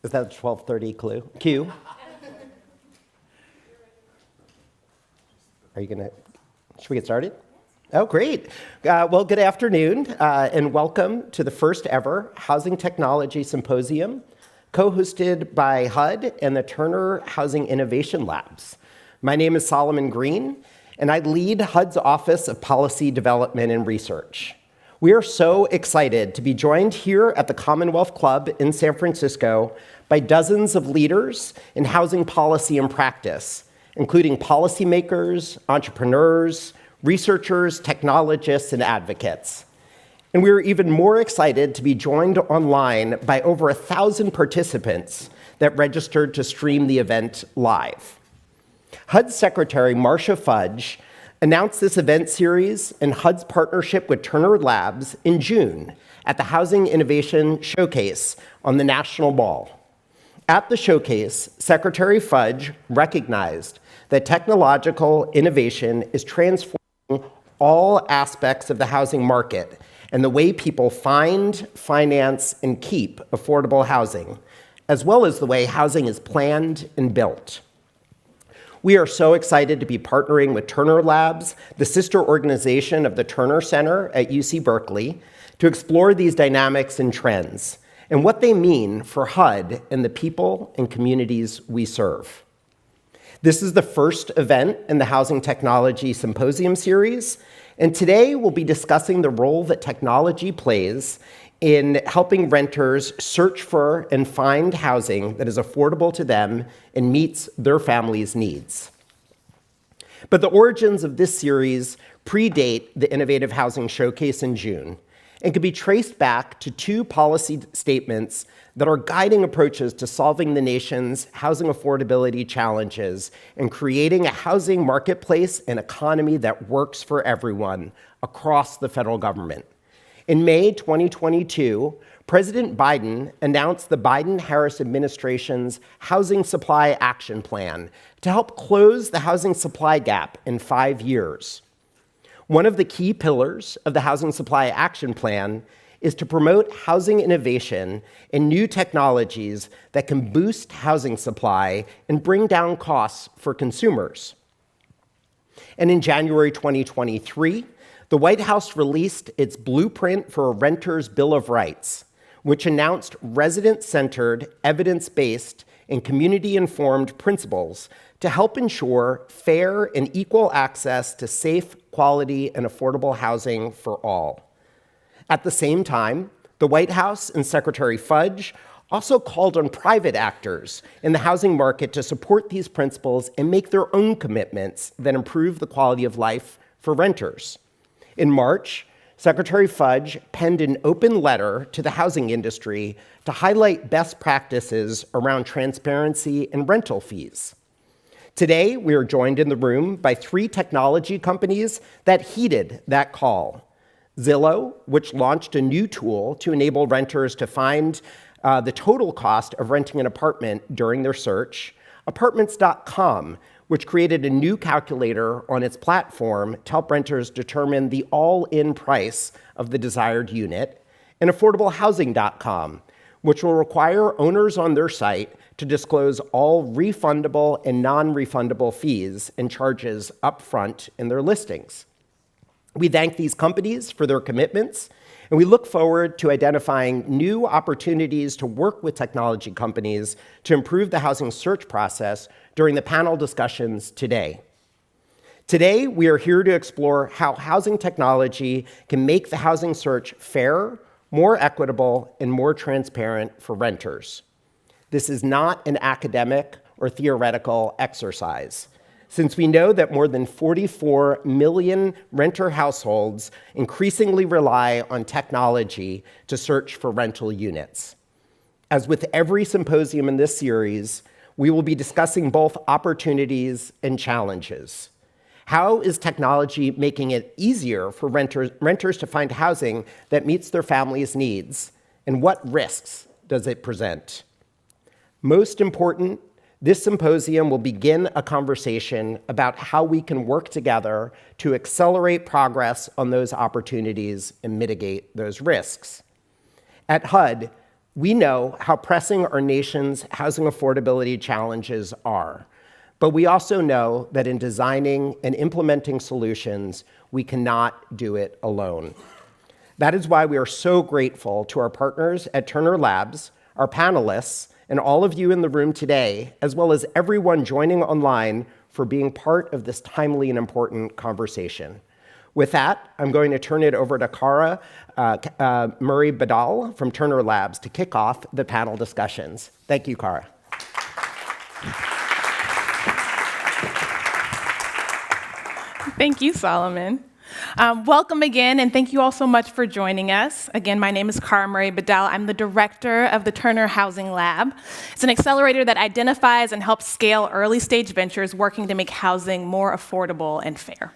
Was that a 12:30 cue? Are you gonna, should we get started? Oh, great. Well, good afternoon, and welcome to the first ever Housing Technology Symposium, co-hosted by HUD and the Terner Housing Innovation Labs. My name is Solomon Green, and I lead HUD's Office of Policy Development and Research. We are so excited to be joined here at the Commonwealth Club in San Francisco by dozens of leaders in housing policy and practice, including policymakers, entrepreneurs, researchers, technologists, and advocates. And we are even more excited to be joined online by over 1,000 participants that registered to stream the event live. HUD Secretary Marcia Fudge announced this event series and HUD's partnership with Terner Labs in June at the Housing Innovation Showcase on the National Mall. At the showcase, Secretary Fudge recognized that technological innovation is transforming all aspects of the housing market and the way people find, finance, and keep affordable housing, as well as the way housing is planned and built. We are so excited to be partnering with Terner Labs, the sister organization of the Terner Center at UC Berkeley, to explore these dynamics and trends and what they mean for HUD and the people and communities we serve. This is the first event in the Housing Technology Symposium series, and today we'll be discussing the role that technology plays in helping renters search for and find housing that is affordable to them and meets their family's needs. But the origins of this series predate the Innovative Housing Showcase in June and can be traced back to two policy statements that are guiding approaches to solving the nation's housing affordability challenges and creating a housing marketplace and economy that works for everyone across the federal government. In May 2022, President Biden announced the Biden-Harris administration's Housing Supply Action Plan to help close the housing supply gap in 5 years. One of the key pillars of the Housing Supply Action Plan is to promote housing innovation and new technologies that can boost housing supply and bring down costs for consumers. And in January 2023, the White House released its Blueprint for a Renter's Bill of Rights, which announced resident-centered, evidence-based, and community-informed principles to help ensure fair and equal access to safe, quality, and affordable housing for all. At the same time, the White House and Secretary Fudge also called on private actors in the housing market to support these principles and make their own commitments that improve the quality of life for renters. In March, Secretary Fudge penned an open letter to the housing industry to highlight best practices around transparency and rental fees. Today, we are joined in the room by 3 technology companies that heeded that call. Zillow, which launched a new tool to enable renters to find the total cost of renting an apartment during their search. Apartments.com, which created a new calculator on its platform to help renters determine the all-in price of the desired unit. And AffordableHousing.com, which will require owners on their site to disclose all refundable and non-refundable fees and charges upfront in their listings. We thank these companies for their commitments, and we look forward to identifying new opportunities to work with technology companies to improve the housing search process during the panel discussions today. Today, we are here to explore how housing technology can make the housing search fairer, more equitable, and more transparent for renters. This is not an academic or theoretical exercise, since we know that more than 44 million renter households increasingly rely on technology to search for rental units. As with every symposium in this series, we will be discussing both opportunities and challenges. How is technology making it easier for renters to find housing that meets their family's needs? And what risks does it present? Most important, this symposium will begin a conversation about how we can work together to accelerate progress on those opportunities and mitigate those risks. At HUD, We know how pressing our nation's housing affordability challenges are, but we also know that in designing and implementing solutions, we cannot do it alone. That is why we are so grateful to our partners at Terner Labs, our panelists, and all of you in the room today, as well as everyone joining online for being part of this timely and important conversation. With that, I'm going to turn it over to Cara Murray-Badal from Terner Labs to kick off the panel discussions. Thank you, Cara. Thank you, Solomon. Welcome again, and thank you all so much for joining us. Again, my name is Cara Murray-Badal. I'm the director of the Terner Housing Lab. It's an accelerator that identifies and helps scale early-stage ventures working to make housing more affordable and fair.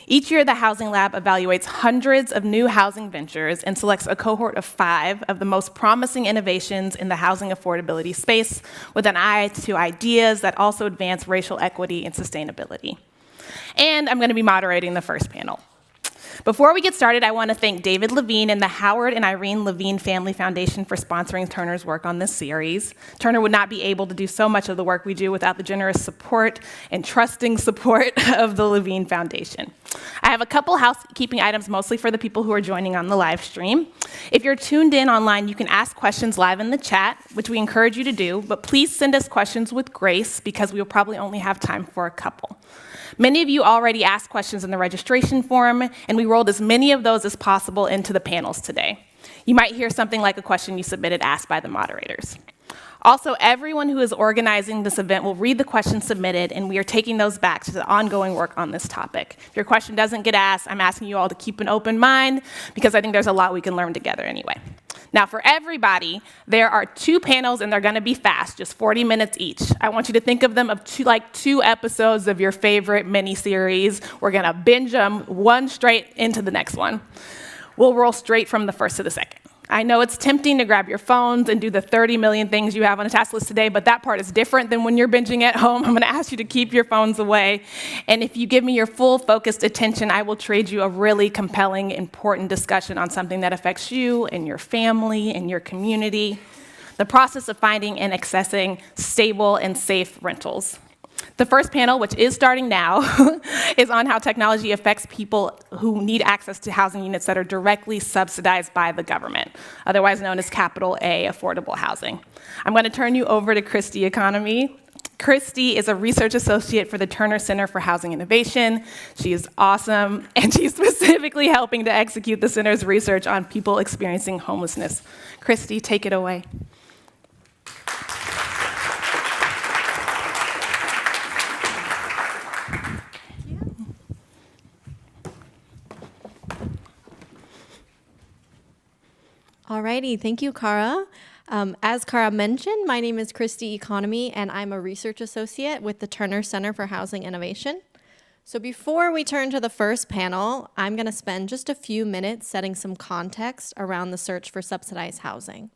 Each year, the Housing Lab evaluates hundreds of new housing ventures and selects a cohort of 5 of the most promising innovations in the housing affordability space with an eye to ideas that also advance racial equity and sustainability. And I'm going to be moderating the first panel. Before we get started, I want to thank David Levine and the Howard and Irene Levine Family Foundation for sponsoring Terner's work on this series. Terner would not be able to do so much of the work we do without the generous support and trusting support of the Levine Foundation. I have a couple housekeeping items, mostly for the people who are joining on the live stream. If you're tuned in online, you can ask questions live in the chat, which we encourage you to do, but please send us questions with grace because we will probably only have time for a couple. Many of you already asked questions in the registration form, and we rolled as many of those as possible into the panels today. You might hear something like a question you submitted asked by the moderators. Also, everyone who is organizing this event will read the questions submitted, and we are taking those back to the ongoing work on this topic. If your question doesn't get asked, I'm asking you all to keep an open mind because I think there's a lot we can learn together anyway. Now, for everybody, there are 2 panels, and they're going to be fast, just 40 minutes each. I want you to think of them of 2 episodes of your favorite mini-series. We're going to binge them one straight into the next one. We'll roll straight from the first to the second. I know it's tempting to grab your phones and do the 30 million things you have on a task list today, but that part is different than when you're binging at home. I'm going to ask you to keep your phones away. And if you give me your full focused attention, I will trade you a really compelling, important discussion on something that affects you and your family and your community, the process of finding and accessing stable and safe rentals. The first panel, which is starting now, is on how technology affects people who need access to housing units that are directly subsidized by the government, otherwise known as capital A affordable housing. I'm going to turn you over to Christy Economy. Christy is a research associate for the Terner Center for Housing Innovation. She is awesome, and she's specifically helping to execute the center's research on people experiencing homelessness. Christy, take it away. Alrighty, thank you, Cara. As Cara mentioned, my name is Christy Economy, and I'm a research associate with the Terner Center for Housing Innovation. So before we turn to the first panel, I'm going to spend just a few minutes setting some context around the search for subsidized housing.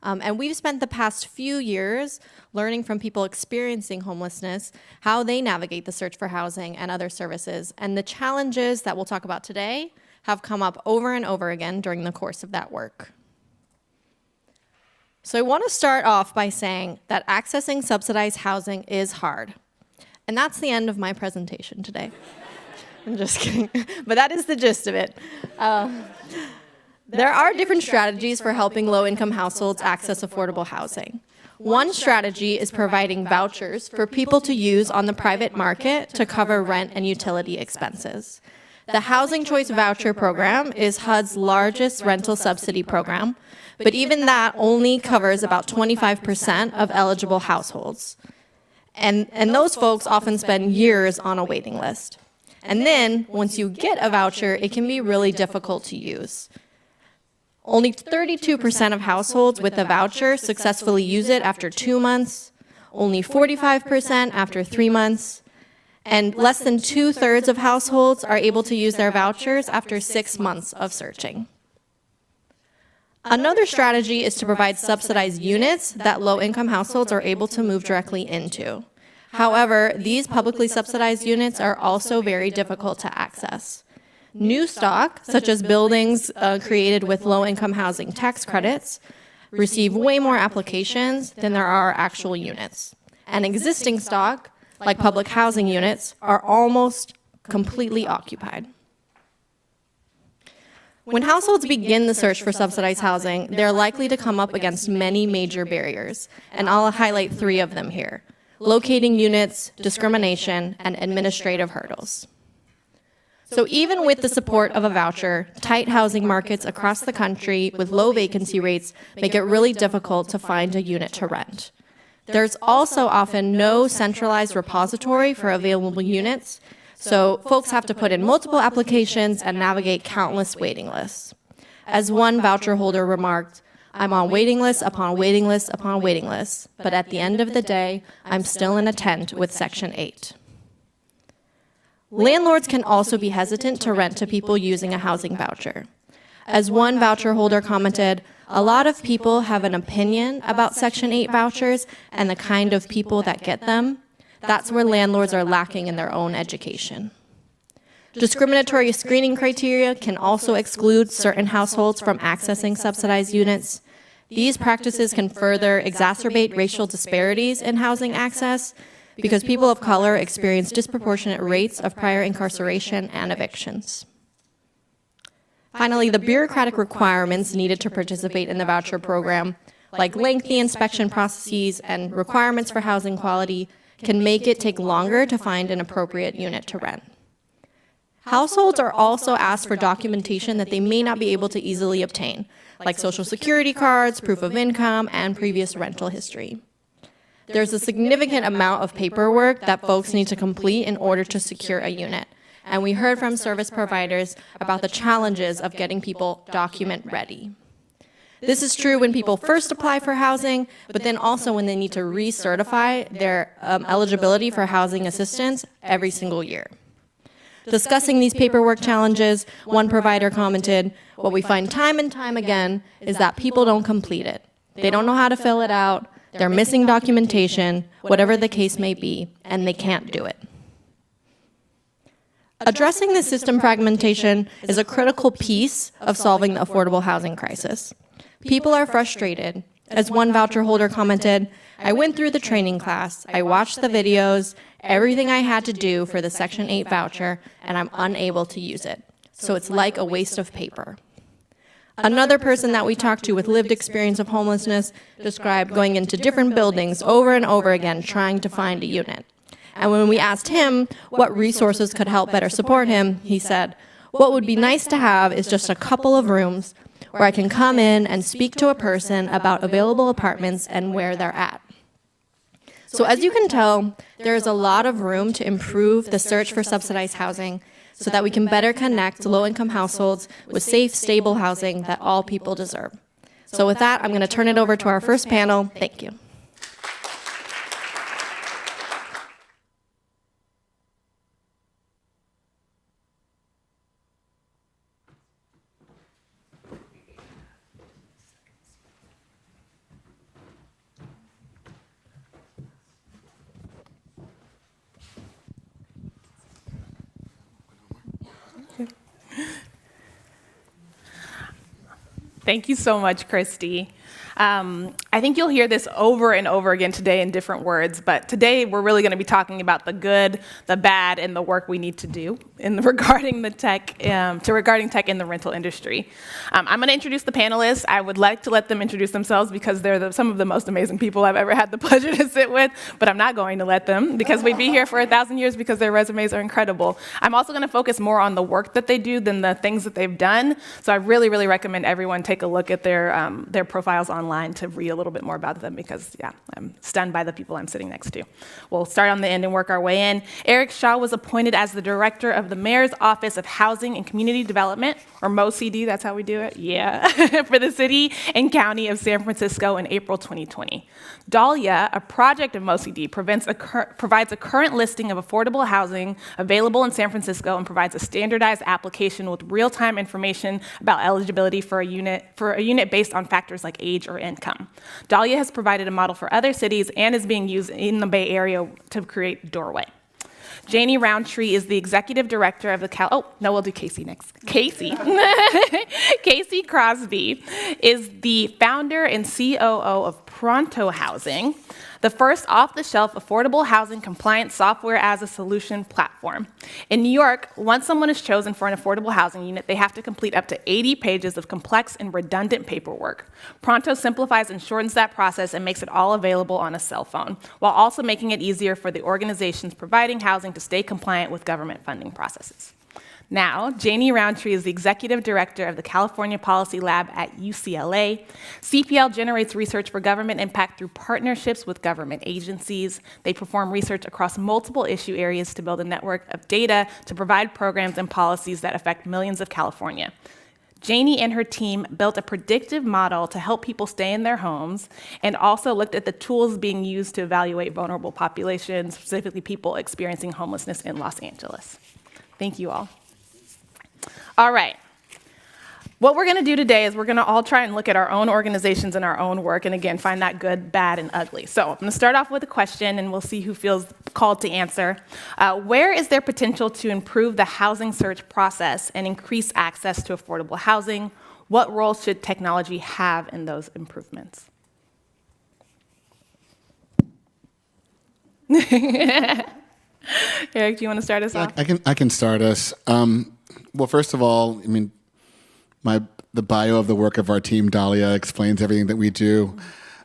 And we've spent the past few years learning from people experiencing homelessness, how they navigate the search for housing and other services, and the challenges that we'll talk about today have come up over and over again during the course of that work. So I want to start off by saying that accessing subsidized housing is hard. And that's the end of my presentation today. I'm just kidding. But that is the gist of it. There are different strategies for helping low-income households access affordable housing. One strategy is providing vouchers for people to use on the private market to cover rent and utility expenses. The Housing Choice Voucher Program is HUD's largest rental subsidy program, but even that only covers about 25% of eligible households. And those folks often spend years on a waiting list. And then, once you get a voucher, it can be really difficult to use. Only 32% of households with a voucher successfully use it after 2 months, only 45% after 3 months, and less than 2/3 of households are able to use their vouchers after 6 months of searching. Another strategy is to provide subsidized units that low-income households are able to move directly into. However, these publicly subsidized units are also very difficult to access. New stock, such as buildings created with low-income housing tax credits, receive way more applications than there are actual units. And existing stock, like public housing units, are almost completely occupied. When households begin the search for subsidized housing, they're likely to come up against many major barriers, and I'll highlight 3 of them here: locating units, discrimination, and administrative hurdles. So even with the support of a voucher, tight housing markets across the country with low vacancy rates make it really difficult to find a unit to rent. There's also often no centralized repository for available units, so folks have to put in multiple applications and navigate countless waiting lists. As one voucher holder remarked, "I'm on waiting list upon waiting list upon waiting lists, but at the end of the day, I'm still in a tent with Section 8. Landlords can also be hesitant to rent to people using a housing voucher. As one voucher holder commented, "A lot of people have an opinion about Section 8 vouchers and the kind of people that get them. That's where landlords are lacking in their own education." Discriminatory screening criteria can also exclude certain households from accessing subsidized units. These practices can further exacerbate racial disparities in housing access because people of color experience disproportionate rates of prior incarceration and evictions. Finally, the bureaucratic requirements needed to participate in the voucher program, like lengthy inspection processes and requirements for housing quality, can make it take longer to find an appropriate unit to rent. Households are also asked for documentation that they may not be able to easily obtain, like Social Security cards, proof of income, and previous rental history. There's a significant amount of paperwork that folks need to complete in order to secure a unit, and we heard from service providers about the challenges of getting people document ready. This is true when people first apply for housing, but then also when they need to recertify their eligibility for housing assistance every single year. Discussing these paperwork challenges, one provider commented, "What we find time and time again is that people don't complete it. They don't know how to fill it out, they're missing documentation, whatever the case may be, and they can't do it." Addressing the system fragmentation is a critical piece of solving the affordable housing crisis. People are frustrated. As one voucher holder commented, "I went through the training class, I watched the videos, everything I had to do for the Section 8 voucher, and I'm unable to use it. So it's like a waste of paper." Another person that we talked to with lived experience of homelessness described going into different buildings over and over again trying to find a unit. And when we asked him what resources could help better support him, he said, "What would be nice to have is just a couple of rooms where I can come in and speak to a person about available apartments and where they're at." So as you can tell, there is a lot of room to improve the search for subsidized housing so that we can better connect low-income households with safe, stable housing that all people deserve. So with that, I'm going to turn it over to our first panel. Thank you. Thank you so much, Christy. I think you'll hear this over and over again today in different words, but today we're really going to be talking about the good, the bad, and the work we need to do regarding tech in the rental industry. I'm going to introduce the panelists. I would like to let them introduce themselves because they're some of the most amazing people I've ever had the pleasure to sit with, but I'm not going to let them because we'd be here for 1,000 years because their resumes are incredible. I'm also going to focus more on the work that they do than the things that they've done, so I really, really recommend everyone take a look at their profiles online to read a little bit more about them because, yeah, I'm stunned by the people I'm sitting next to. We'll start on the end and work our way in. Eric Shaw was appointed as the director of the Mayor's Office of Housing and Community Development, or MOCD, that's how we do it? Yeah, for the city and county of San Francisco in April 2020. Dahlia, a project of MOCD, provides a current listing of affordable housing available in San Francisco and provides a standardized application with real-time information about eligibility for a unit based on factors like age or income. Dahlia has provided a model for other cities and is being used in the Bay Area to create Doorway. Janie Roundtree is the executive director of the we'll do Casey next. Casey. Casey Crosby is the founder and COO of Pronto Housing, the first off-the-shelf affordable housing compliance software as a solution platform. In New York, once someone is chosen for an affordable housing unit, they have to complete up to 80 pages of complex and redundant paperwork. Pronto simplifies and shortens that process and makes it all available on a cell phone, while also making it easier for the organizations providing housing to stay compliant with government funding processes. Now, Janie Roundtree is the executive director of the California Policy Lab at UCLA. CPL generates research for government impact through partnerships with government agencies. They perform research across multiple issue areas to build a network of data to provide programs and policies that affect millions of California. Janie and her team built a predictive model to help people stay in their homes and also looked at the tools being used to evaluate vulnerable populations, specifically people experiencing homelessness in Los Angeles. Thank you all. All right. What we're going to do today is we're going to all try and look at our own organizations and our own work, and again, find that good, bad, and ugly. So I'm going to start off with a question, and we'll see who feels called to answer. Where is there potential to improve the housing search process and increase access to affordable housing? What role should technology have in those improvements? Eric, do you want to start us off? I can start us. Well, first of all, I mean, the bio of the work of our team, Dahlia, explains everything that we do.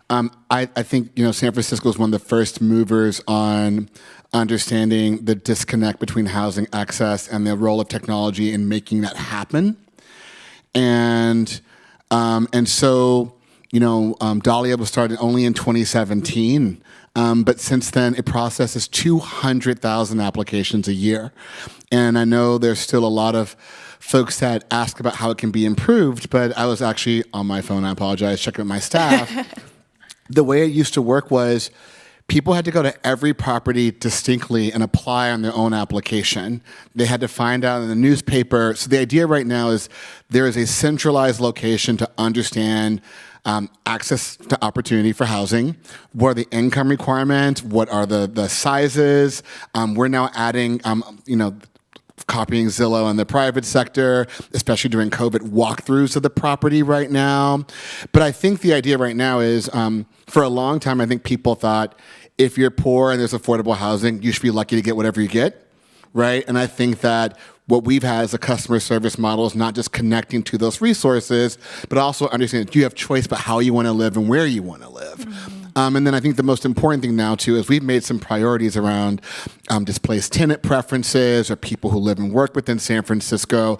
I think, San Francisco is one of the first movers on understanding the disconnect between housing access and the role of technology in making that happen. And so, Dahlia was started only in 2017. But since then, it processes 200,000 applications a year. And I know there's still a lot of folks that ask about how it can be improved, but I was actually on my phone, I apologize, checking with my staff. The way it used to work was people had to go to every property distinctly and apply on their own application. They had to find out in the newspaper. So the idea right now is there is a centralized location to understand access to opportunity for housing. What are the income requirements? What are the sizes? We're now adding, copying Zillow in the private sector, especially during COVID, walkthroughs of the property right now. But I think the idea right now is, for a long time, I think people thought if you're poor and there's affordable housing, you should be lucky to get whatever you get, right? And I think that what we've had as a customer service model is not just connecting to those resources, but also understanding that you have choice about how you want to live and where you want to live. Mm-hmm. And then I think the most important thing now, too, is we've made some priorities around displaced tenant preferences or people who live and work within San Francisco.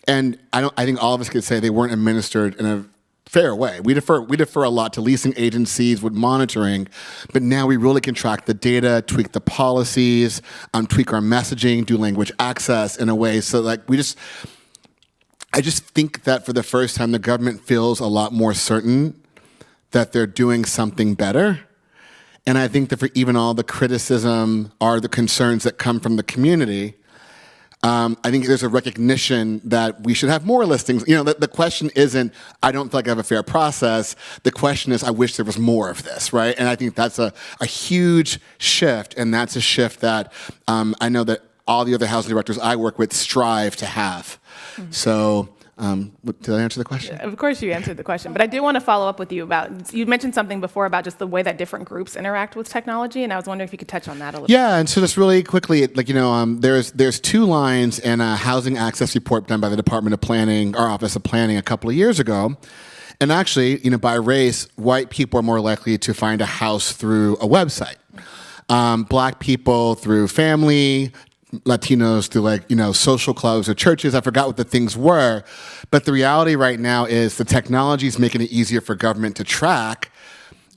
And I think all of us could say they weren't administered in a fair way. We defer a lot to leasing agencies with monitoring, but now we really can track the data, tweak the policies, tweak our messaging, do language access in a way so I just think that for the first time the government feels a lot more certain that they're doing something better. And I think that for even all the criticism or the concerns that come from the community, I think there's a recognition that we should have more listings. The question isn't, I don't feel like I have a fair process. The question is, I wish there was more of this, right? And I think that's a huge shift, and that's a shift that I know that all the other housing directors I work with strive to have. Mm-hmm. So did I answer the question? Of course you answered the question, but I do want to follow up with you about, you mentioned something before about just the way that different groups interact with technology, and I was wondering if you could touch on that a little bit. Yeah, and so just really quickly, there's two lines in a housing access report done by the Department of Planning, our Office of Planning, a couple of years ago. And actually, by race, white people are more likely to find a house through a website. Black people through family, Latinos through social clubs or churches. I forgot what the things were. But the reality right now is the technology is making it easier for government to track,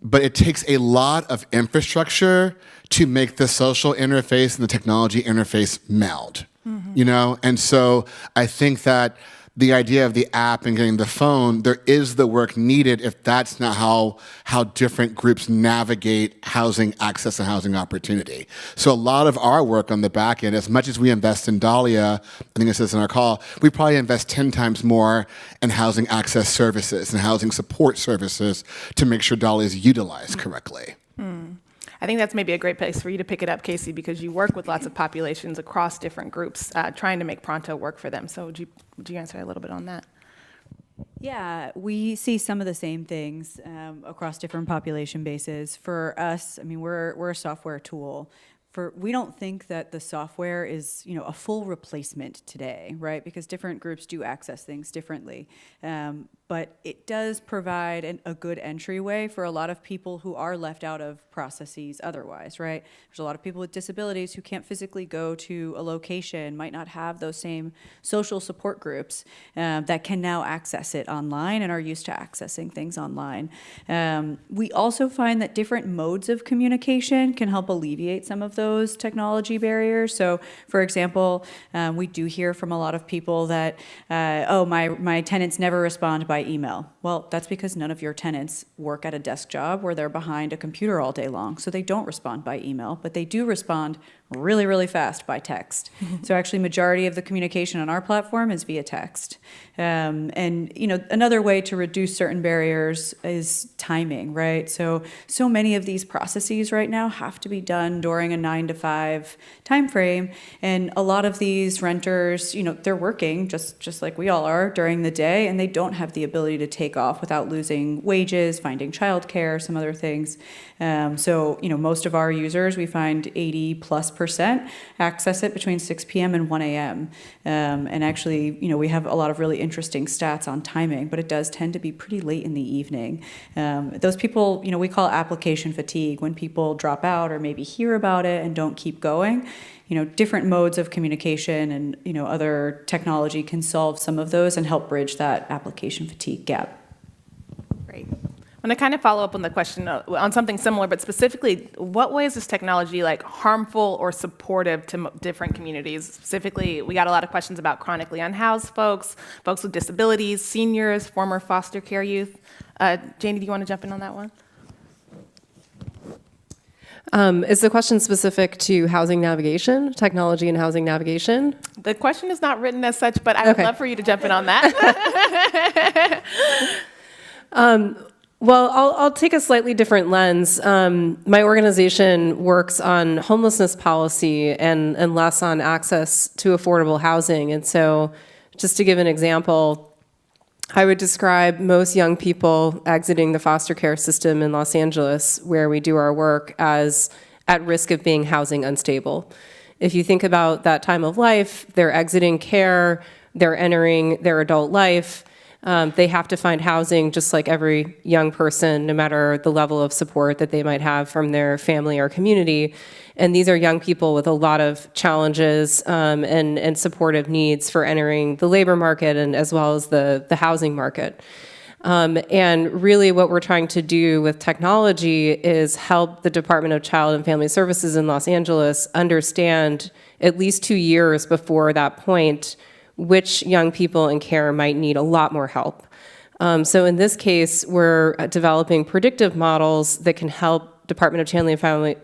but it takes a lot of infrastructure to make the social interface and the technology interface meld. Mm-hmm. And so I think that the idea of the app and getting the phone, there is the work needed if that's not how different groups navigate housing access and housing opportunity. So a lot of our work on the back end, as much as we invest in Dahlia, I think it says in our call, we probably invest 10 times more in housing access services and housing support services to make sure Dahlia is utilized correctly. I think that's maybe a great place for you to pick it up, Casey, because you work with lots of populations across different groups, trying to make Pronto work for them. So would you answer a little bit on that? Yeah, we see some of the same things across different population bases. For us, I mean, we're a software tool. We don't think that the software is, a full replacement today, right? Because different groups do access things differently. But it does provide a good entryway for a lot of people who are left out of processes otherwise, right? There's a lot of people with disabilities who can't physically go to a location, might not have those same social support groups that can now access it online and are used to accessing things online. We also find that different modes of communication can help alleviate some of those technology barriers. So, for example, we do hear from a lot of people that, my tenants never respond by email. Well, that's because none of your tenants work at a desk job where they're behind a computer all day long. So they don't respond by email, but they do respond really, really fast by text. So actually, majority of the communication on our platform is via text. And another way to reduce certain barriers is timing, right? So many of these processes right now have to be done during a 9 to 5 time frame, and a lot of these renters, they're working just like we all are during the day, and they don't have the ability to take off without losing wages, finding childcare, some other things. Most of our users, we find 80+% access it between 6 p.m. and 1 a.m. And actually, we have a lot of really interesting stats on timing, but it does tend to be pretty late in the evening. Those people, we call application fatigue, when people drop out or maybe hear about it and don't keep going. Different modes of communication and, other technology can solve some of those and help bridge that application fatigue gap. Great. I'm going to kind of follow up on the question on something similar, but specifically, what way is this technology harmful or supportive to different communities? Specifically, we got a lot of questions about chronically unhoused folks with disabilities, seniors, former foster care youth. Janie, do you want to jump in on that one? Is the question specific to housing navigation, technology and housing navigation? The question is not written as such, but I would love for you to jump in on that. Well, I'll take a slightly different lens. My organization works on homelessness policy and less on access to affordable housing. And so just to give an example, I would describe most young people exiting the foster care system in Los Angeles, where we do our work, as at risk of being housing unstable. If you think about that time of life, they're exiting care, they're entering their adult life. They have to find housing just like every young person, no matter the level of support that they might have from their family or community. And these are young people with a lot of challenges and supportive needs for entering the labor market and as well as the housing market. And really what we're trying to do with technology is help the Department of Child and Family Services in Los Angeles understand, at least 2 years before that point, which young people in care might need a lot more help. So in this case, we're developing predictive models that can help Department of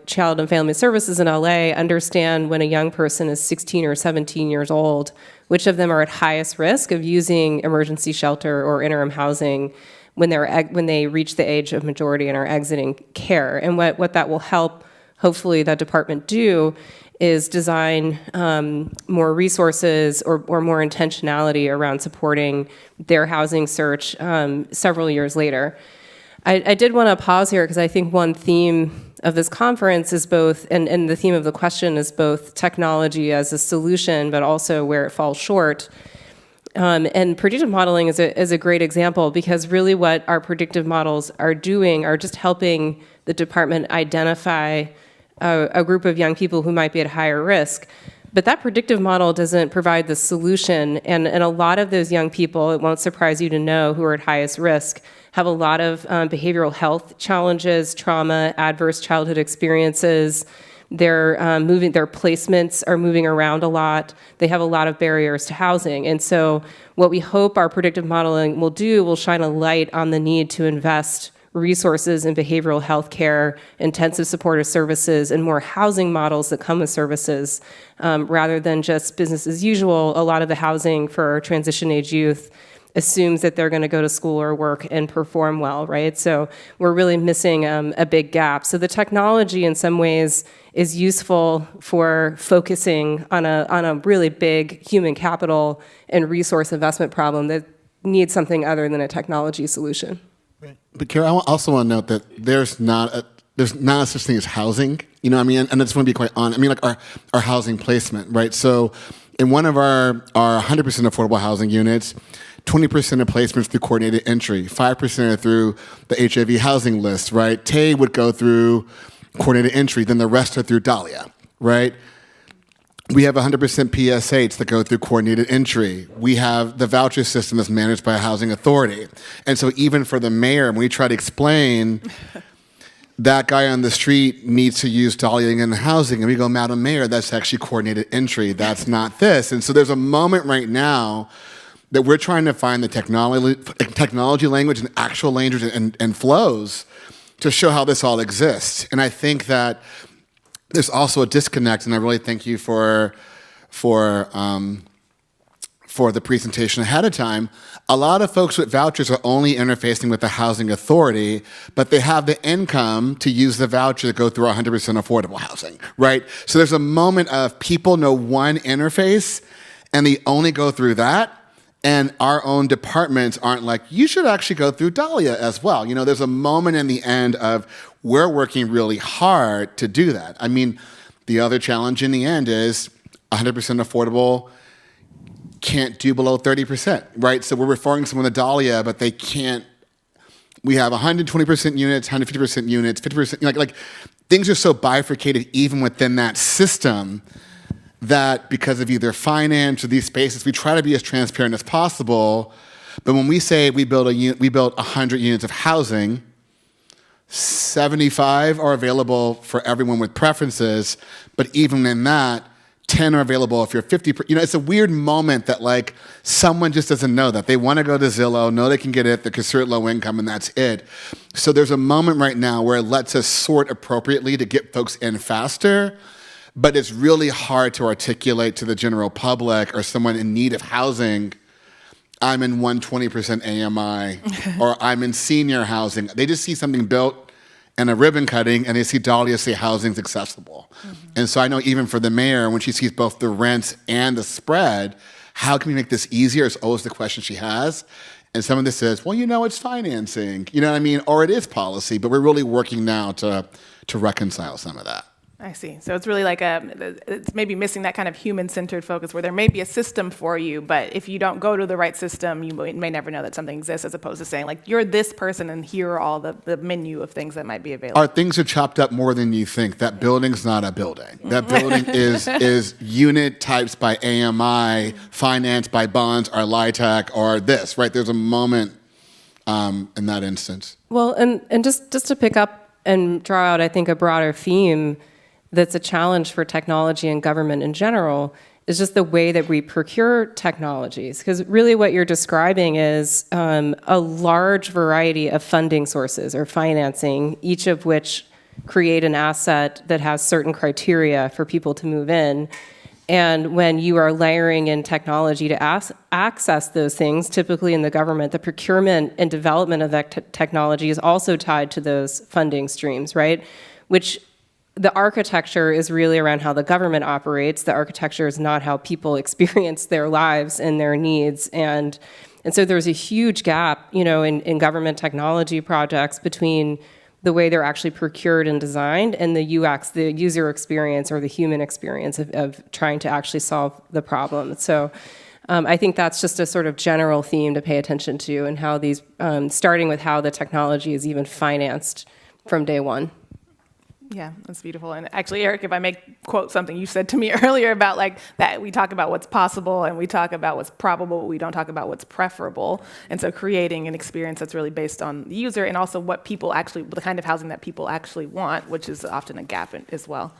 Child and Family Services in LA understand when a young person is 16 or 17 years old, which of them are at highest risk of using emergency shelter or interim housing when they reach the age of majority and are exiting care. And what that will help, hopefully, that department do is design more resources or more intentionality around supporting their housing search several years later. I did want to pause here because I think one theme of this conference is both, and the theme of the question is both technology as a solution, but also where it falls short. And predictive modeling is a great example, because really what our predictive models are doing are just helping the department identify a group of young people who might be at higher risk. But that predictive model doesn't provide the solution. And a lot of those young people, it won't surprise you to know, who are at highest risk, have a lot of behavioral health challenges, trauma, adverse childhood experiences. Their placements are moving around a lot. They have a lot of barriers to housing. And so what we hope our predictive modeling will shine a light on the need to invest resources in behavioral health care, intensive supportive services, and more housing models that come with services, rather than just business as usual. A lot of the housing for transition age youth assumes that they're going to go to school or work and perform well, right? So we're really missing a big gap. So the technology in some ways is useful for focusing on a really big human capital and resource investment problem that needs something other than a technology solution. But Kara, I also want to note that there's not a such thing as housing. You know what I mean? And I just want to be quite honest. I mean, like our housing placement, right? So in one of our 100% affordable housing units, 20% of placements through coordinated entry, 5% are through the HIV housing list, right? Tay would go through coordinated entry, then the rest are through Dahlia, right? We have 100% PSH that go through coordinated entry. We have the voucher system that's managed by a housing authority. And so even for the mayor, when we try to explain that guy on the street needs to use Dahlia in housing, and we go, Madam Mayor, that's actually coordinated entry. That's not this. And so there's a moment right now that we're trying to find the technology language and actual language and flows to show how this all exists. And I think that there's also a disconnect, and I really thank you for the presentation ahead of time. A lot of folks with vouchers are only interfacing with the housing authority, but they have the income to use the voucher to go through 100% affordable housing, right? So there's a moment of people know one interface, and they only go through that. And our own departments aren't like, you should actually go through Dahlia as well. You know, there's a moment in the end of we're working really hard to do that. I mean, the other challenge in the end is 100% affordable can't do below 30%, right? So we're referring someone to Dahlia, but they can't. We have 120% units, 150% units, 50%. Like things are so bifurcated even within that system that because of either finance or these spaces, we try to be as transparent as possible. But when we say we built 100 units of housing, 75 are available for everyone with preferences. But even in that, 10 are available if you're 50. You know, it's a weird moment that like someone just doesn't know that. They want to go to Zillow, know they can get it, they're considered low income, and that's it. So there's a moment right now where it lets us sort appropriately to get folks in faster. But it's really hard to articulate to the general public or someone in need of housing, I'm in 120% AMI, or I'm in senior housing. They just see something built and a ribbon cutting, and they see Dahlia say housing's accessible. Mm-hmm. And so I know even for the mayor, when she sees both the rents and the spread, how can we make this easier is always the question she has. And some of this is, well, you know, it's financing, you know what I mean? Or it is policy, but we're really working now to reconcile some of that. I see. So it's really like it's maybe missing that kind of human-centered focus where there may be a system for you, but if you don't go to the right system, you may never know that something exists, as opposed to saying, like, you're this person and here are all the menu of things that might be available. Our things are chopped up more than you think. That building's not a building. That building is unit types by AMI, financed by bonds or LIHTC or this, right? There's a moment in that instance. Well, and just to pick up and draw out, I think, a broader theme that's a challenge for technology and government in general is just the way that we procure technologies. Because really what you're describing is a large variety of funding sources or financing, each of which create an asset that has certain criteria for people to move in. And when you are layering in technology to access those things, typically in the government, the procurement and development of that technology is also tied to those funding streams, right? Which the architecture is really around how the government operates. The architecture is not how people experience their lives and their needs. And so there's a huge gap, you know, in government technology projects between the way they're actually procured and designed and the UX, the user experience or the human experience of trying to actually solve the problem. So I think that's just a sort of general theme to pay attention to and how these, starting with how the technology is even financed from day one. Yeah, that's beautiful. And actually, Eric, if I may quote something you said to me earlier about like that we talk about what's possible and we talk about what's probable, but we don't talk about what's preferable. And so creating an experience that's really based on the user and also what people actually, the kind of housing that people actually want, which is often a gap as well.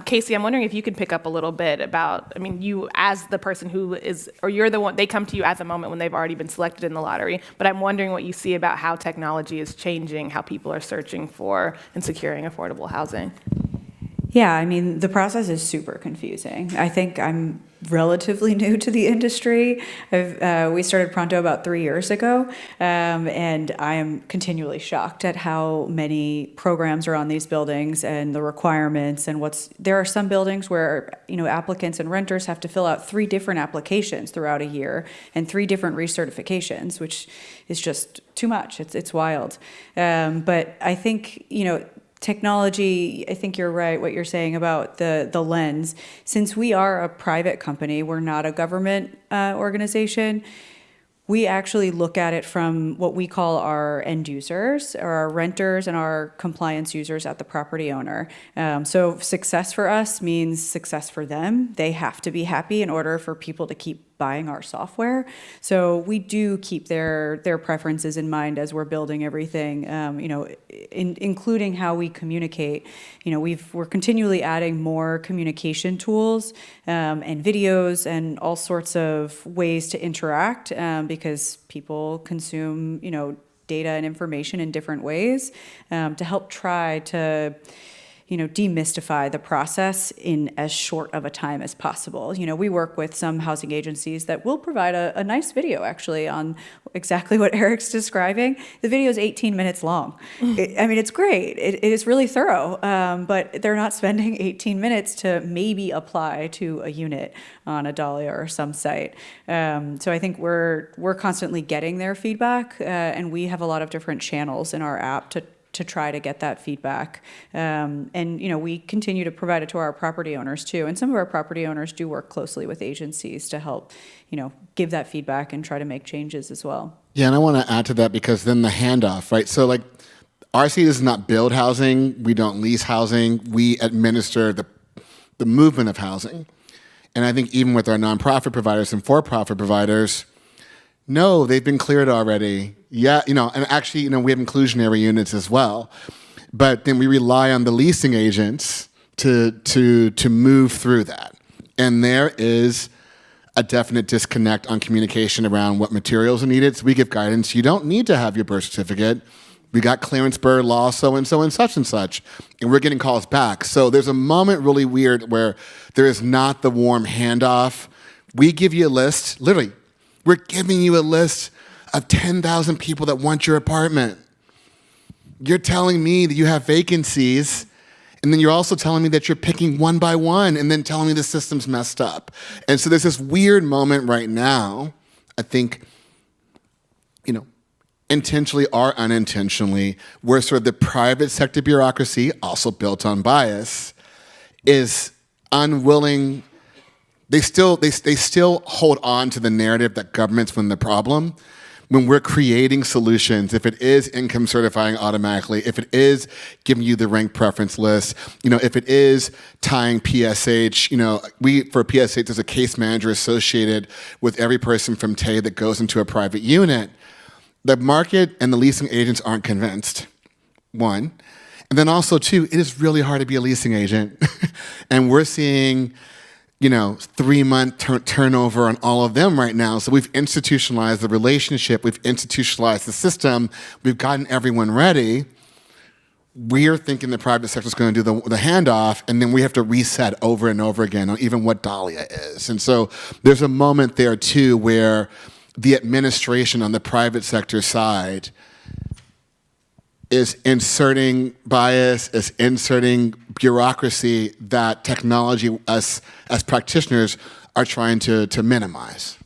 Casey, I'm wondering if you could pick up a little bit about, I mean, you as the person who is, or you're the one, they come to you at the moment when they've already been selected in the lottery, but I'm wondering what you see about how technology is changing, how people are searching for and securing affordable housing. Yeah, I mean, the process is super confusing. I think I'm relatively new to the industry. We started Pronto about 3 years ago, and I am continually shocked at how many programs are on these buildings and the requirements and there are some buildings where, applicants and renters have to fill out 3 different applications throughout a year and 3 different recertifications, which is just too much. It's wild. But I think, technology, I think you're right, what you're saying about the lens. Since we are a private company, we're not a government organization, we actually look at it from what we call our end users, or our renters and our compliance users at the property owner. So success for us means success for them. They have to be happy in order for people to keep buying our software. So we do keep their preferences in mind as we're building everything, including how we communicate. We're continually adding more communication tools and videos and all sorts of ways to interact because people consume, data and information in different ways to help try to demystify the process in as short of a time as possible. We work with some housing agencies that will provide a nice video actually on exactly what Eric's describing. The video is 18 minutes long. It's great. It is really thorough, but they're not spending 18 minutes to maybe apply to a unit on a Dahlia or some site. So I think we're constantly getting their feedback, and we have a lot of different channels in our app to try to get that feedback. And we continue to provide it to our property owners too. And some of our property owners do work closely with agencies to help, give that feedback and try to make changes as well. Yeah, and I want to add to that because then the handoff, right? So RC does not build housing. We don't lease housing. We administer the movement of housing. And I think even with our nonprofit providers and for-profit providers, no, they've been cleared already. Yeah, and actually, we have inclusionary units as well. But then we rely on the leasing agents to move through that. And there is a definite disconnect on communication around what materials are needed. So we give guidance. You don't need to have your birth certificate. We got clearance per law, so-and-so and such and such. And we're getting calls back. So there's a moment really weird where there is not the warm handoff. We give you a list, literally. We're giving you a list of 10,000 people that want your apartment. You're telling me that you have vacancies, and then you're also telling me that you're picking one by one, and then telling me the system's messed up. And so there's this weird moment right now, I think, intentionally or unintentionally, where sort of the private sector bureaucracy, also built on bias, is unwilling. They still hold on to the narrative that government's been the problem when we're creating solutions. If it is income certifying automatically, if it is giving you the rank preference list, if it is tying PSH, for PSH, there's a case manager associated with every person from TAY that goes into a private unit. The market and the leasing agents aren't convinced, one. And then also, two, it is really hard to be a leasing agent. And we're seeing 3-month turnover on all of them right now. So we've institutionalized the relationship, we've institutionalized the system, we've gotten everyone ready. We're thinking the private sector is going to do the handoff, and then we have to reset over and over again on even what Dahlia is. And so there's a moment there too where the administration on the private sector side is inserting bias, is inserting bureaucracy that technology, us as practitioners, are trying to minimize.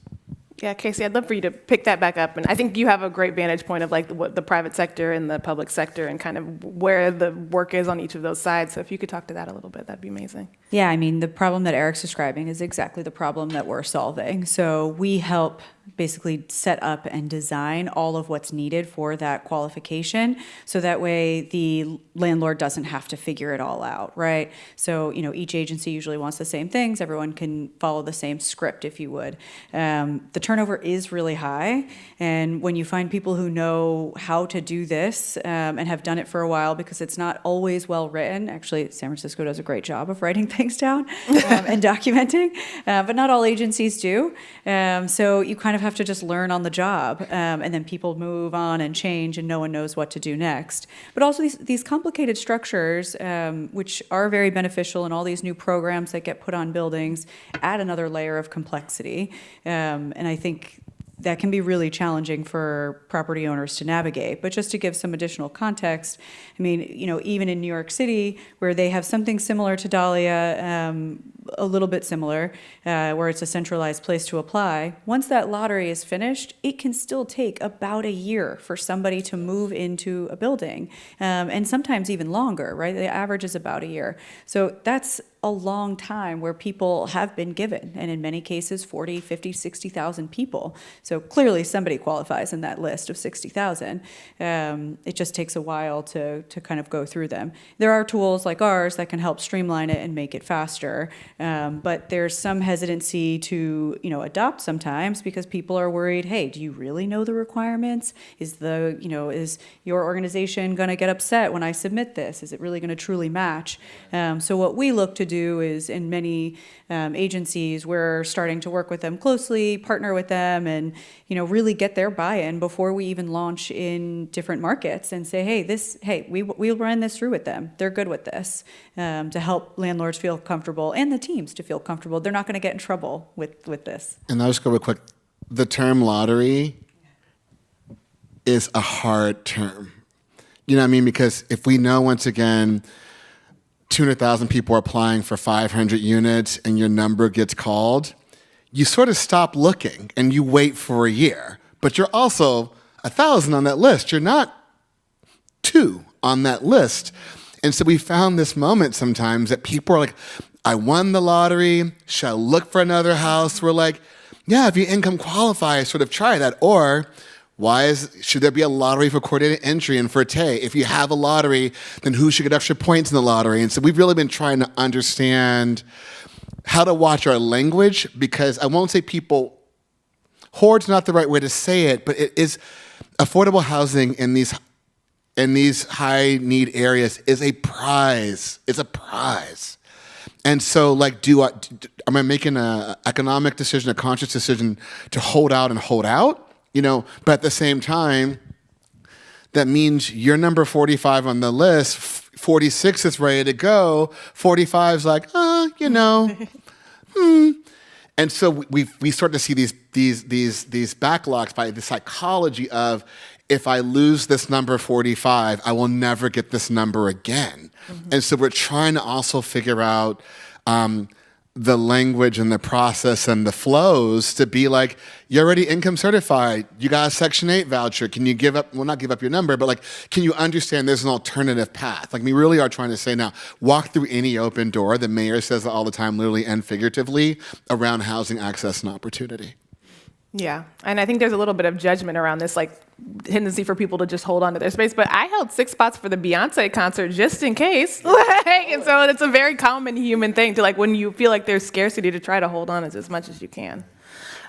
Yeah, Casey, I'd love for you to pick that back up. And I think you have a great vantage point of what the private sector and the public sector and kind of where the work is on each of those sides. So if you could talk to that a little bit, that'd be amazing. Yeah, the problem that Eric's describing is exactly the problem that we're solving. So we help basically set up and design all of what's needed for that qualification, so that way the landlord doesn't have to figure it all out, right? So, each agency usually wants the same things. Everyone can follow the same script, if you would. The turnover is really high, and when you find people who know how to do this and have done it for a while, because it's not always well written. Actually, San Francisco does a great job of writing things down and documenting, but not all agencies do. So you kind of have to just learn on the job, and then people move on and change, and no one knows what to do next. But also these complicated structures, which are very beneficial, and all these new programs that get put on buildings add another layer of complexity. And I think that can be really challenging for property owners to navigate. But just to give some additional context, I mean, even in New York City, where they have something similar to Dahlia, a little bit similar, where it's a centralized place to apply, once that lottery is finished, it can still take about a year for somebody to move into a building, and sometimes even longer, right? The average is about a year. So that's a long time where people have been given, and in many cases 40, 50, 60,000 people. So clearly somebody qualifies in that list of 60,000. It just takes a while to kind of go through them. There are tools like ours that can help streamline it and make it faster, but there's some hesitancy to adopt sometimes because people are worried, hey, do you really know the requirements? Is your organization going to get upset when I submit this? Is it really going to truly match? So what we look to do is, in many agencies, we're starting to work with them closely, partner with them, and really get their buy-in before we even launch in different markets, and say, hey, we'll run this through with them. They're good with this, to help landlords feel comfortable and the teams to feel comfortable. They're not going to get in trouble with this. And I'll just go real quick. The term lottery is a hard term. You know what I mean? Because if we know, once again, 200,000 people are applying for 500 units and your number gets called, you sort of stop looking and you wait for a year. But you're also 1,000 on that list. You're not 2 on that list. And so we found this moment sometimes that people are like, I won the lottery. Should I look for another house? We're like, yeah, if you income qualify, sort of try that. Or should there be a lottery for coordinated entry and for TAY? If you have a lottery, then who should get extra points in the lottery? And so we've really been trying to understand how to watch our language, because I won't say hoard's not the right way to say it, but it is affordable housing in these high need areas is a prize. It's a prize. And so, am I making an economic decision, a conscious decision to hold out and hold out? But at the same time, that means you're number 45 on the list, 46 is ready to go, 45 is like, And so we start to see these backlogs by the psychology of, if I lose this number 45, I will never get this number again. Mm-hmm. And so we're trying to also figure out the language and the process and the flows to be like, you're already income certified, you got a Section 8 voucher, can you not give up your number, but can you understand there's an alternative path? We really are trying to say now, walk through any open door. The mayor says that all the time, literally and figuratively, around housing access and opportunity. Yeah, and I think there's a little bit of judgment around this, tendency for people to just hold on to their space. But I held 6 spots for the Beyonce concert just in case. And so it's a very common human thing to, when you feel like there's scarcity, to try to hold on as much as you can.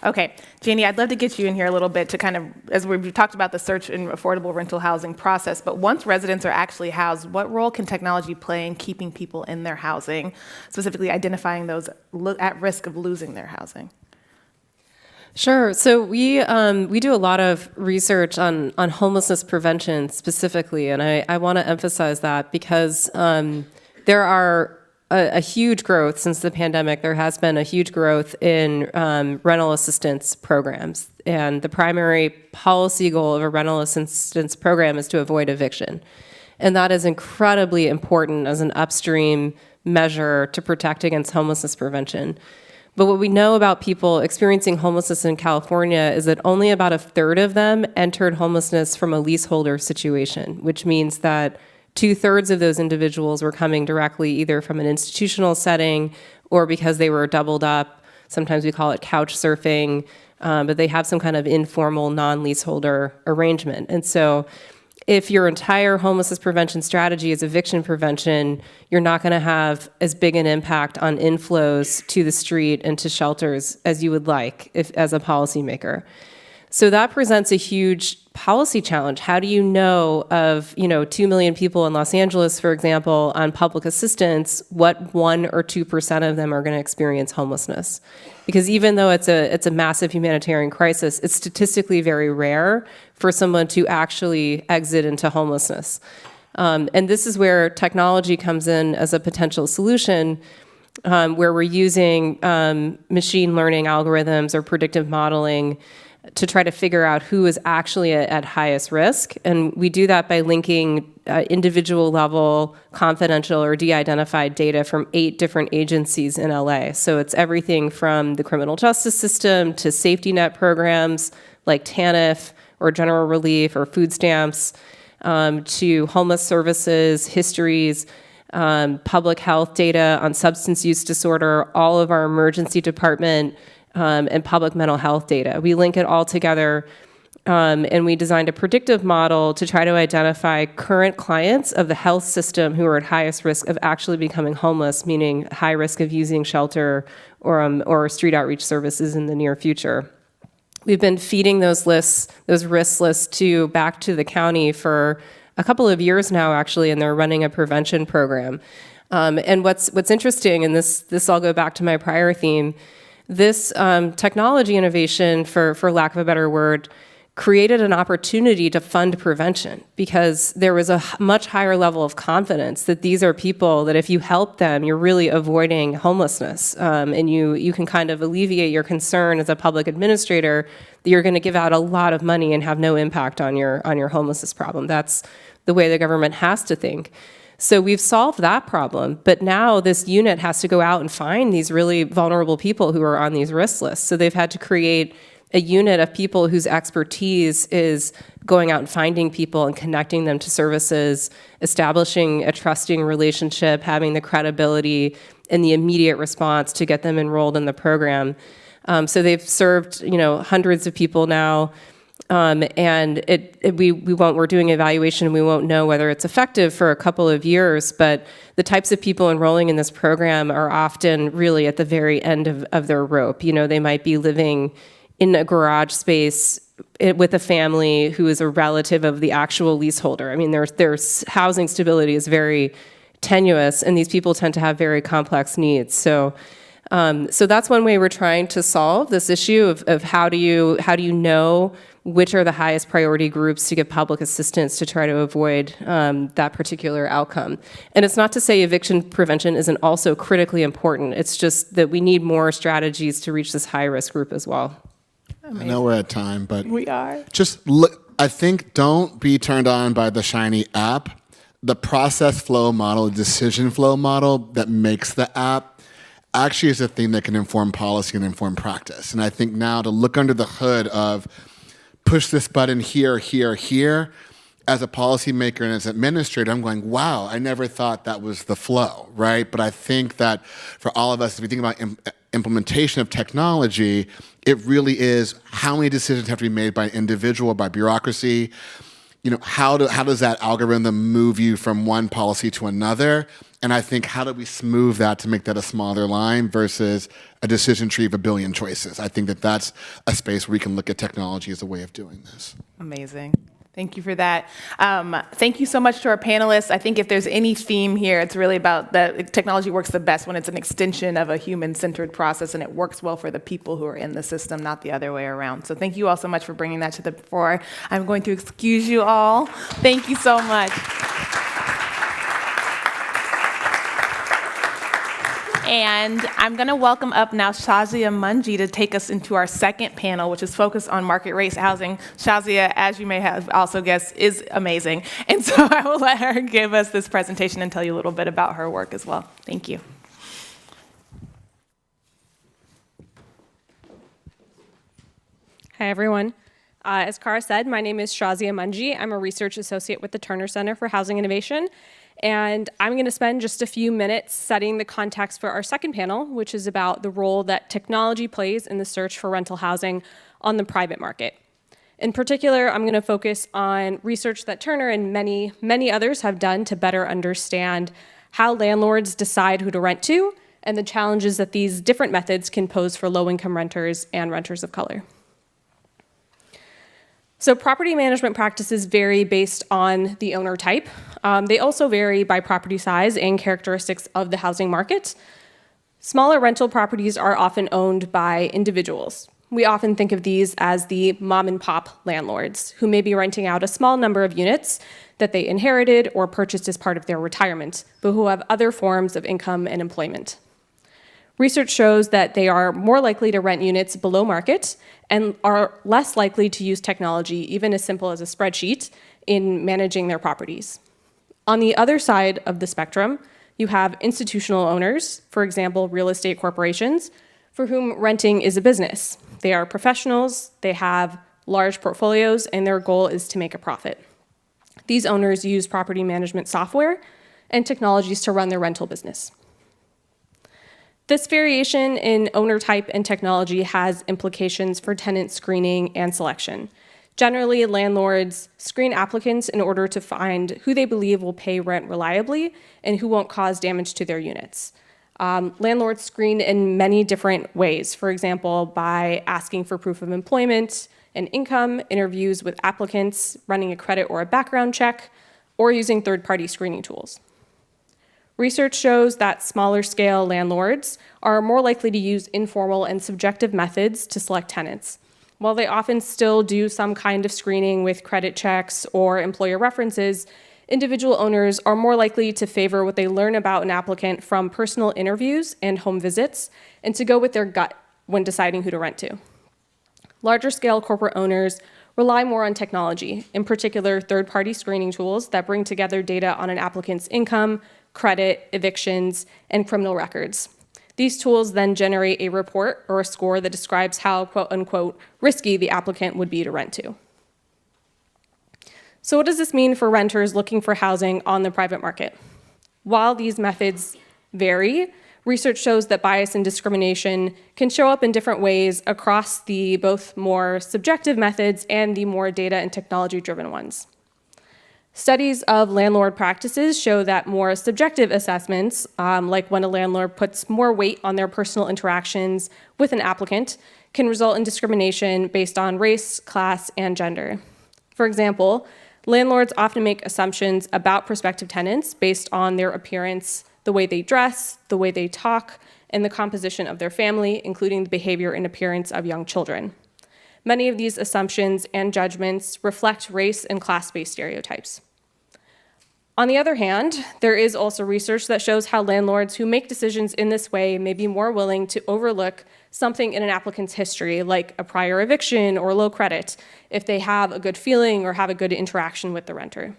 Okay, Janie, I'd love to get you in here a little bit to kind of, as we've talked about the search and affordable rental housing process, but once residents are actually housed, what role can technology play in keeping people in their housing, specifically identifying those at risk of losing their housing? Sure. So we do a lot of research on homelessness prevention specifically, and I want to emphasize that because there are a huge growth since the pandemic. There has been a huge growth in rental assistance programs, and the primary policy goal of a rental assistance program is to avoid eviction, and that is incredibly important as an upstream measure to protect against homelessness prevention. But what we know about people experiencing homelessness in California is that only about 1/3 of them entered homelessness from a leaseholder situation, which means that 2/3 of those individuals were coming directly either from an institutional setting or because they were doubled up. Sometimes we call it couch surfing, but they have some kind of informal non-leaseholder arrangement. And so if your entire homelessness prevention strategy is eviction prevention, you're not going to have as big an impact on inflows to the street and to shelters as you would like as a policymaker. So that presents a huge policy challenge. How do you know of 2 million people in Los Angeles, for example, on public assistance, what 1 or 2% of them are going to experience homelessness? Because even though it's a massive humanitarian crisis, it's statistically very rare for someone to actually exit into homelessness. And this is where technology comes in as a potential solution, where we're using machine learning algorithms or predictive modeling to try to figure out who is actually at highest risk. And we do that by linking individual level, confidential or de-identified data from 8 different agencies in LA. So it's everything from the criminal justice system to safety net programs like TANF or general relief or food stamps, to homeless services, histories, public health data on substance use disorder, all of our emergency department and public mental health data. We link it all together, and we designed a predictive model to try to identify current clients of the health system who are at highest risk of actually becoming homeless, meaning high risk of using shelter or street outreach services in the near future. We've been feeding those risk lists back to the county for a couple of years now, actually, and they're running a prevention program. And what's interesting, and this I'll go back to my prior theme, this technology innovation, for lack of a better word, created an opportunity to fund prevention because there was a much higher level of confidence that these are people that if you help them, you're really avoiding homelessness. And you can kind of alleviate your concern as a public administrator that you're going to give out a lot of money and have no impact on your homelessness problem. That's the way the government has to think. So we've solved that problem, but now this unit has to go out and find these really vulnerable people who are on these risk lists. So they've had to create a unit of people whose expertise is going out and finding people and connecting them to services, establishing a trusting relationship, having the credibility and the immediate response to get them enrolled in the program. So they've served, hundreds of people now. And we're doing evaluation. We won't know whether it's effective for a couple of years, but the types of people enrolling in this program are often really at the very end of their rope. They might be living in a garage space with a family who is a relative of the actual leaseholder. I mean, there's housing stability is very tenuous, and these people tend to have very complex needs. So that's one way we're trying to solve this issue of how do you know which are the highest priority groups to give public assistance to try to avoid that particular outcome. And it's not to say eviction prevention isn't also critically important. It's just that we need more strategies to reach this high-risk group as well. Amazing. I know we're at time, but we are. Just look. I think don't be turned on by the shiny app. The process flow model, decision flow model that makes the app actually is a thing that can inform policy and inform practice. And I think now to look under the hood of push this button here, here, here, as a policymaker and as an administrator, I'm going, wow, I never thought that was the flow, right? But I think that for all of us, if we think about implementation of technology, it really is how many decisions have to be made by an individual, by bureaucracy. How does that algorithm move you from one policy to another? And I think how do we smooth that to make that a smaller line versus a decision tree of a billion choices? I think that's a space where we can look at technology as a way of doing this. Amazing. Thank you for that. Thank you so much to our panelists. I think if there's any theme here, it's really about that technology works the best when it's an extension of a human-centered process and it works well for the people who are in the system, not the other way around. So thank you all so much for bringing that to the fore. I'm going to excuse you all. Thank you so much. And I'm going to welcome up now Shazia Munji to take us into our second panel, which is focused on market rate housing. Shazia, as you may have also guessed, is amazing. And so I will let her give us this presentation and tell you a little bit about her work as well. Thank you. Hi, everyone. As Kara said, my name is Shazia Munji. I'm a research associate with the Terner Center for Housing Innovation. And I'm going to spend just a few minutes setting the context for our second panel, which is about the role that technology plays in the search for rental housing on the private market. In particular, I'm going to focus on research that Terner and many, many others have done to better understand how landlords decide who to rent to and the challenges that these different methods can pose for low-income renters and renters of color. So property management practices vary based on the owner type. They also vary by property size and characteristics of the housing market. Smaller rental properties are often owned by individuals. We often think of these as the mom and pop landlords who may be renting out a small number of units that they inherited or purchased as part of their retirement, but who have other forms of income and employment. Research shows that they are more likely to rent units below market and are less likely to use technology, even as simple as a spreadsheet, in managing their properties. On the other side of the spectrum, you have institutional owners, for example, real estate corporations, for whom renting is a business. They are professionals, they have large portfolios, and their goal is to make a profit. These owners use property management software and technologies to run their rental business. This variation in owner type and technology has implications for tenant screening and selection. Generally, landlords screen applicants in order to find who they believe will pay rent reliably and who won't cause damage to their units. Landlords screen in many different ways, for example, by asking for proof of employment and income, interviews with applicants, running a credit or a background check, or using third-party screening tools. Research shows that smaller scale landlords are more likely to use informal and subjective methods to select tenants. While they often still do some kind of screening with credit checks or employer references, individual owners are more likely to favor what they learn about an applicant from personal interviews and home visits, and to go with their gut when deciding who to rent to. Larger scale corporate owners rely more on technology, in particular third-party screening tools that bring together data on an applicant's income, credit, evictions, and criminal records. These tools then generate a report or a score that describes how, quote unquote, risky the applicant would be to rent to. So what does this mean for renters looking for housing on the private market? While these methods vary, research shows that bias and discrimination can show up in different ways across the both more subjective methods and the more data and technology-driven ones. Studies of landlord practices show that more subjective assessments, like when a landlord puts more weight on their personal interactions with an applicant, can result in discrimination based on race, class, and gender. For example, landlords often make assumptions about prospective tenants based on their appearance, the way they dress, the way they talk, and the composition of their family, including the behavior and appearance of young children. Many of these assumptions and judgments reflect race and class-based stereotypes. On the other hand, there is also research that shows how landlords who make decisions in this way may be more willing to overlook something in an applicant's history, like a prior eviction or low credit, if they have a good feeling or have a good interaction with the renter.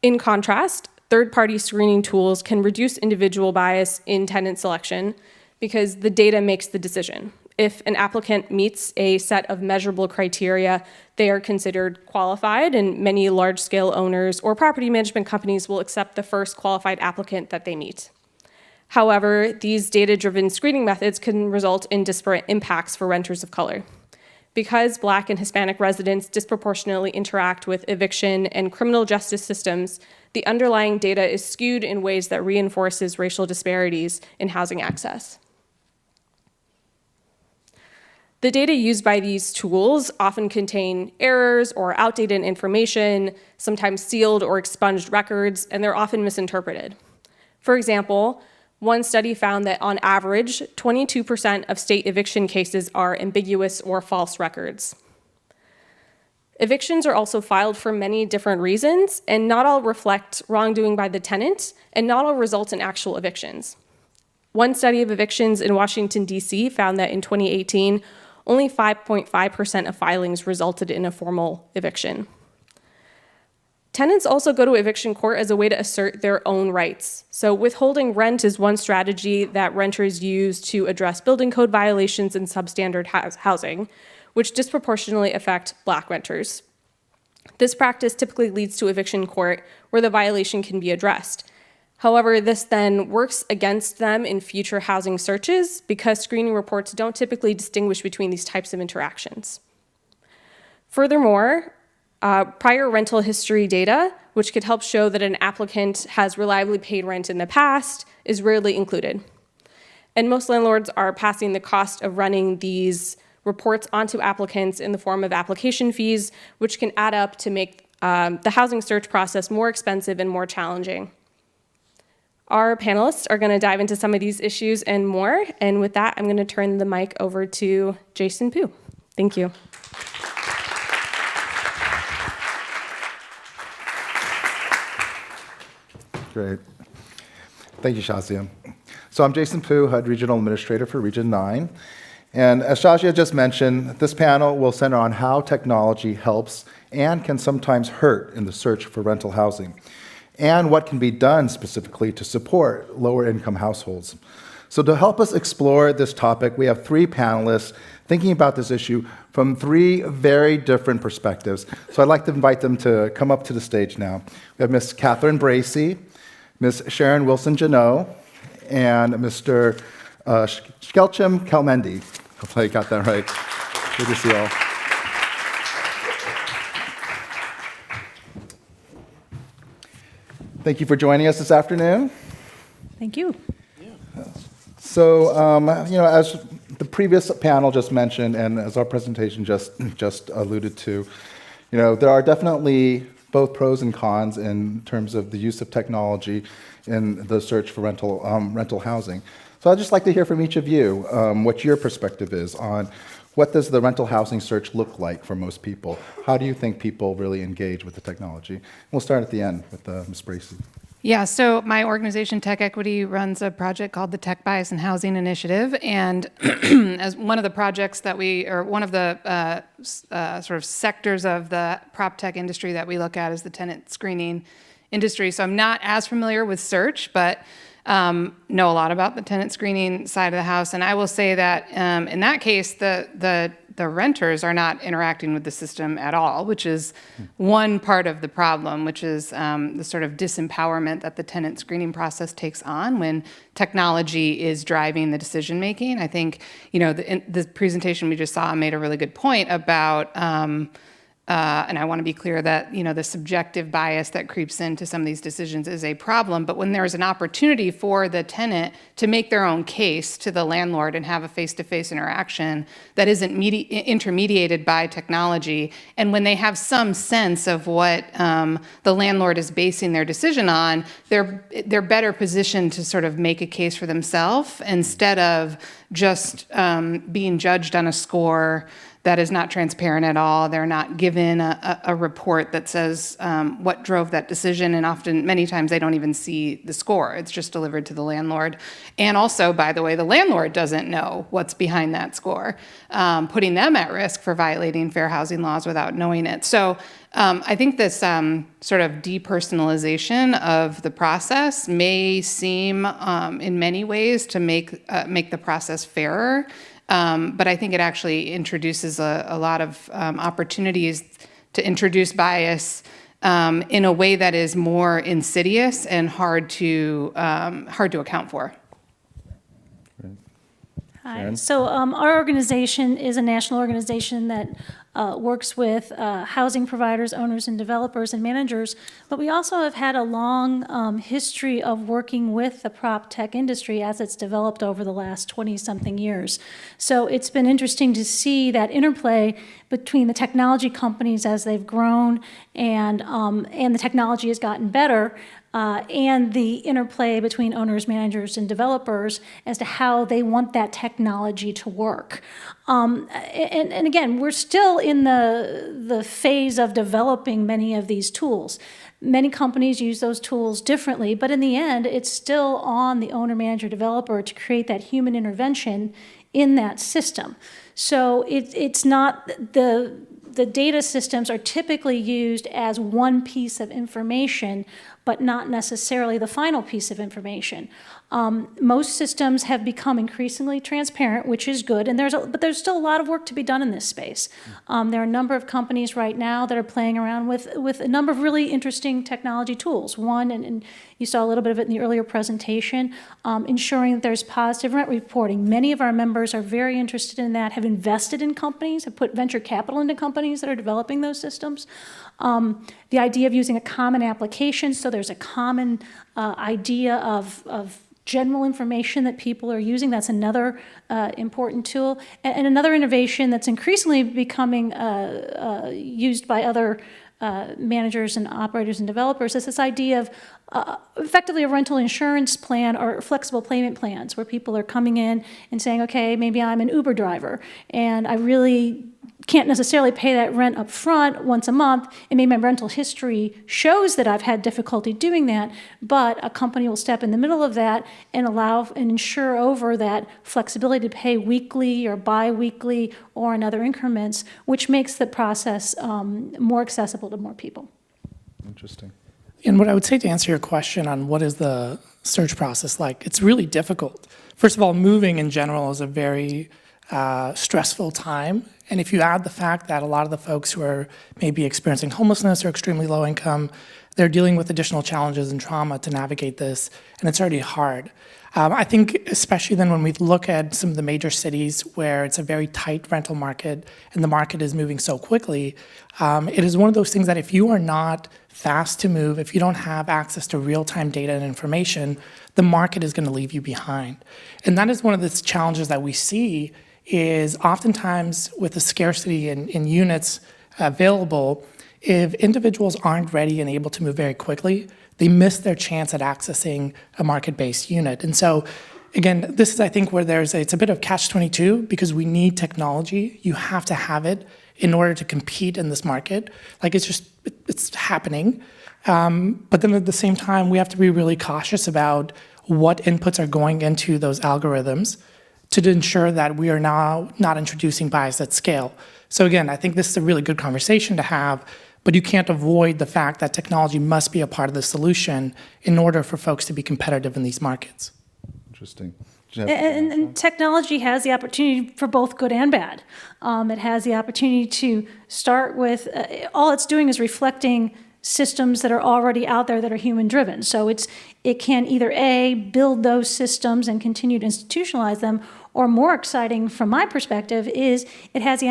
In contrast, third-party screening tools can reduce individual bias in tenant selection because the data makes the decision. If an applicant meets a set of measurable criteria, they are considered qualified, and many large-scale owners or property management companies will accept the first qualified applicant that they meet. However, these data-driven screening methods can result in disparate impacts for renters of color. Because Black and Hispanic residents disproportionately interact with eviction and criminal justice systems, the underlying data is skewed in ways that reinforces racial disparities in housing access. The data used by these tools often contain errors or outdated information, sometimes sealed or expunged records, and they're often misinterpreted. For example, one study found that on average, 22% of state eviction cases are ambiguous or false records. Evictions are also filed for many different reasons, and not all reflect wrongdoing by the tenant, and not all result in actual evictions. One study of evictions in Washington, D.C. found that in 2018, only 5.5% of filings resulted in a formal eviction. Tenants also go to eviction court as a way to assert their own rights. So withholding rent is one strategy that renters use to address building code violations in substandard housing, which disproportionately affect Black renters. This practice typically leads to eviction court, where the violation can be addressed. However, this then works against them in future housing searches because screening reports don't typically distinguish between these types of interactions. Furthermore, prior rental history data, which could help show that an applicant has reliably paid rent in the past, is rarely included. And most landlords are passing the cost of running these reports onto applicants in the form of application fees, which can add up to make the housing search process more expensive and more challenging. Our panelists are going to dive into some of these issues and more. And with that, I'm going to turn the mic over to Jason Pugh. Thank you. Great. Thank you, Shazia. So I'm Jason Pugh, HUD Regional Administrator for Region 9. And as Shazia just mentioned, this panel will center on how technology helps and can sometimes hurt in the search for rental housing, and what can be done specifically to support lower-income households. So to help us explore this topic, we have three panelists thinking about this issue from three very different perspectives. So I'd like to invite them to come up to the stage now. We have Ms. Catherine Bracey, Ms. Sharon Wilson-Janot, and Mr. Skelchim Kelmendi. Hopefully I got that right. Good to see you all. Thank you for joining us this afternoon. Thank you. So, as the previous panel just mentioned, and as our presentation just alluded to, there are definitely both pros and cons in terms of the use of technology in the search for rental housing. So I'd just like to hear from each of you what your perspective is on what does the rental housing search look like for most people? How do you think people really engage with the technology? We'll start at the end with Ms. Bracey. Yeah, so my organization, Tech Equity, runs a project called the Tech Bias and Housing Initiative. And as one of the projects that one of the sort of sectors of the prop tech industry that we look at is the tenant screening industry. So I'm not as familiar with search, but know a lot about the tenant screening side of the house. And I will say that in that case, the renters are not interacting with the system at all, which is one part of the problem, which is the sort of disempowerment that the tenant screening process takes on when technology is driving the decision making. I think, the presentation we just saw made a really good point about and I want to be clear that, the subjective bias that creeps into some of these decisions is a problem. But when there's an opportunity for the tenant to make their own case to the landlord and have a face-to-face interaction that isn't intermediated by technology, and when they have some sense of what the landlord is basing their decision on, they're better positioned to sort of make a case for themselves instead of just being judged on a score that is not transparent at all. They're not given a report that says what drove that decision, and many times they don't even see the score. It's just delivered to the landlord. And also, by the way, the landlord doesn't know what's behind that score, putting them at risk for violating fair housing laws without knowing it. So I think this sort of depersonalization of the process may seem in many ways to make the process fairer. But I think it actually introduces a lot of opportunities to introduce bias in a way that is more insidious and hard to account for. Hi. So our organization is a national organization that works with housing providers, owners, and developers and managers. But we also have had a long history of working with the prop tech industry as it's developed over the last 20-something years. So it's been interesting to see that interplay between the technology companies as they've grown and the technology has gotten better. And the interplay between owners, managers, and developers as to how they want that technology to work. And again, we're still in the phase of developing many of these tools. Many companies use those tools differently, but in the end, it's still on the owner, manager, developer to create that human intervention in that system. So it's not the data systems are typically used as one piece of information, but not necessarily the final piece of information. Most systems have become increasingly transparent, which is good, and but there's still a lot of work to be done in this space. There are a number of companies right now that are playing around with a number of really interesting technology tools. One, and you saw a little bit of it in the earlier presentation, ensuring that there's positive rent reporting. Many of our members are very interested in that, have invested in companies, have put venture capital into companies that are developing those systems. The idea of using a common application, so there's a common idea of general information that people are using. That's another important tool. And another innovation that's increasingly becoming used by other managers and operators and developers is this idea of effectively a rental insurance plan or flexible payment plans, where people are coming in and saying, okay, maybe I'm an Uber driver and I really can't necessarily pay that rent up front once a month, and maybe my rental history shows that I've had difficulty doing that, but a company will step in the middle of that and allow and insure over that flexibility to pay weekly or bi-weekly or in other increments, which makes the process more accessible to more people. Interesting. And what I would say to answer your question on what is the search process like, it's really difficult. First of all, moving in general is a very stressful time. And if you add the fact that a lot of the folks who are maybe experiencing homelessness or extremely low income, they're dealing with additional challenges and trauma to navigate this, and it's already hard. I think especially then when we look at some of the major cities where it's a very tight rental market and the market is moving so quickly, it is one of those things that if you are not fast to move, if you don't have access to real-time data and information, the market is going to leave you behind. And that is one of the challenges that we see is oftentimes with the scarcity in units available, if individuals aren't ready and able to move very quickly, they miss their chance at accessing a market-based unit. And so, again, this is, I think, where it's a bit of catch-22 because we need technology. You have to have it in order to compete in this market. Like, it's happening. But then at the same time, we have to be really cautious about what inputs are going into those algorithms to ensure that we are now not introducing bias at scale. So again, I think this is a really good conversation to have, but you can't avoid the fact that technology must be a part of the solution in order for folks to be competitive in these markets. Interesting. And technology has the opportunity for both good and bad. It has the opportunity to start with, all it's doing is reflecting systems that are already out there that are human-driven. So it can either A, build those systems and continue to institutionalize them, or more exciting from my perspective is it has the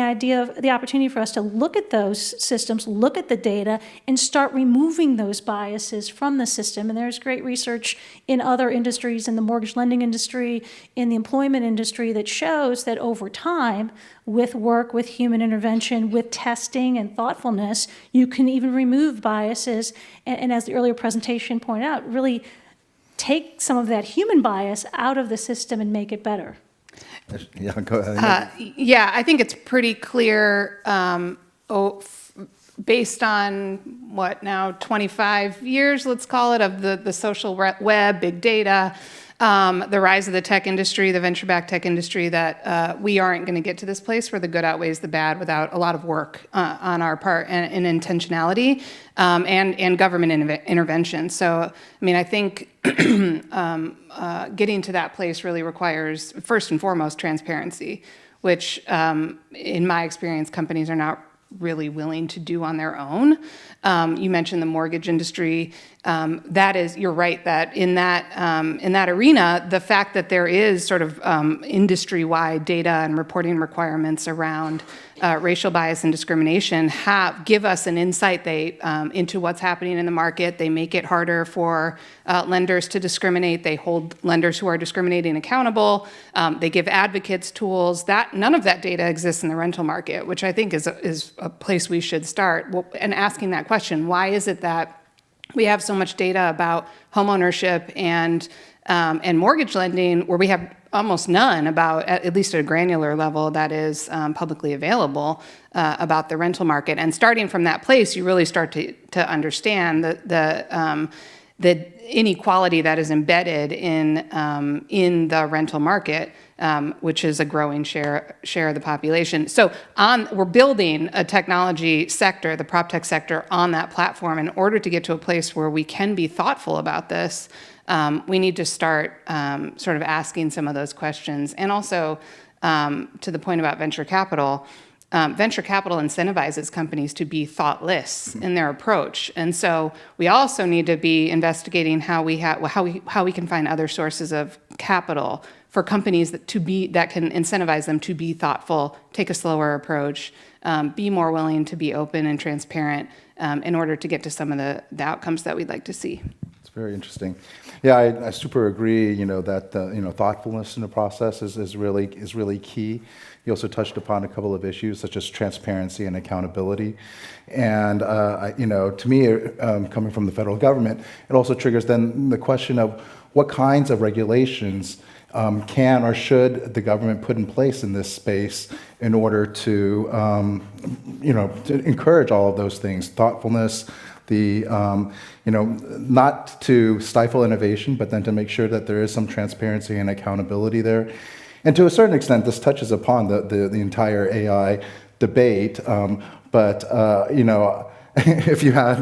opportunity for us to look at those systems, look at the data, and start removing those biases from the system. And there's great research in other industries, in the mortgage lending industry, in the employment industry, that shows that over time, with work, with human intervention, with testing and thoughtfulness, you can even remove biases. And as the earlier presentation pointed out, really take some of that human bias out of the system and make it better. Yeah, go ahead. Yeah, I think it's pretty clear, based on what now, 25 years, let's call it, of the social web, big data, the rise of the tech industry, the venture-backed tech industry, that we aren't going to get to this place where the good outweighs the bad without a lot of work on our part and intentionality and government intervention. So, I mean, I think getting to that place really requires, first and foremost, transparency, which, in my experience, companies are not really willing to do on their own. You mentioned the mortgage industry. That is, you're right that in that arena, the fact that there is sort of industry-wide data and reporting requirements around racial bias and discrimination give us an insight into what's happening in the market. They make it harder for lenders to discriminate. They hold lenders who are discriminating accountable. They give advocates tools. None of that data exists in the rental market, which I think is a place we should start. And asking that question: why is it that we have so much data about homeownership and mortgage lending, where we have almost none about, at least at a granular level, that is publicly available about the rental market? And starting from that place, you really start to understand the inequality that is embedded in the rental market, which is a growing share of the population. So we're building a technology sector, the prop tech sector, on that platform. In order to get to a place where we can be thoughtful about this, we need to start sort of asking some of those questions. And also, to the point about venture capital incentivizes companies to be thoughtless in their approach. And so we also need to be investigating how we can find other sources of capital for companies that can incentivize them to be thoughtful, take a slower approach, be more willing to be open and transparent in order to get to some of the outcomes that we'd like to see. It's Very interesting. Yeah, I super agree. That thoughtfulness in the process is really key. You also touched upon a couple of issues such as transparency and accountability, and to me, coming from the federal government, it also triggers then the question of what kinds of regulations can or should the government put in place in this space in order to to encourage all of those things, thoughtfulness. Not to stifle innovation, but then to make sure that there is some transparency and accountability there. And to a certain extent, this touches upon the entire AI debate. If you had,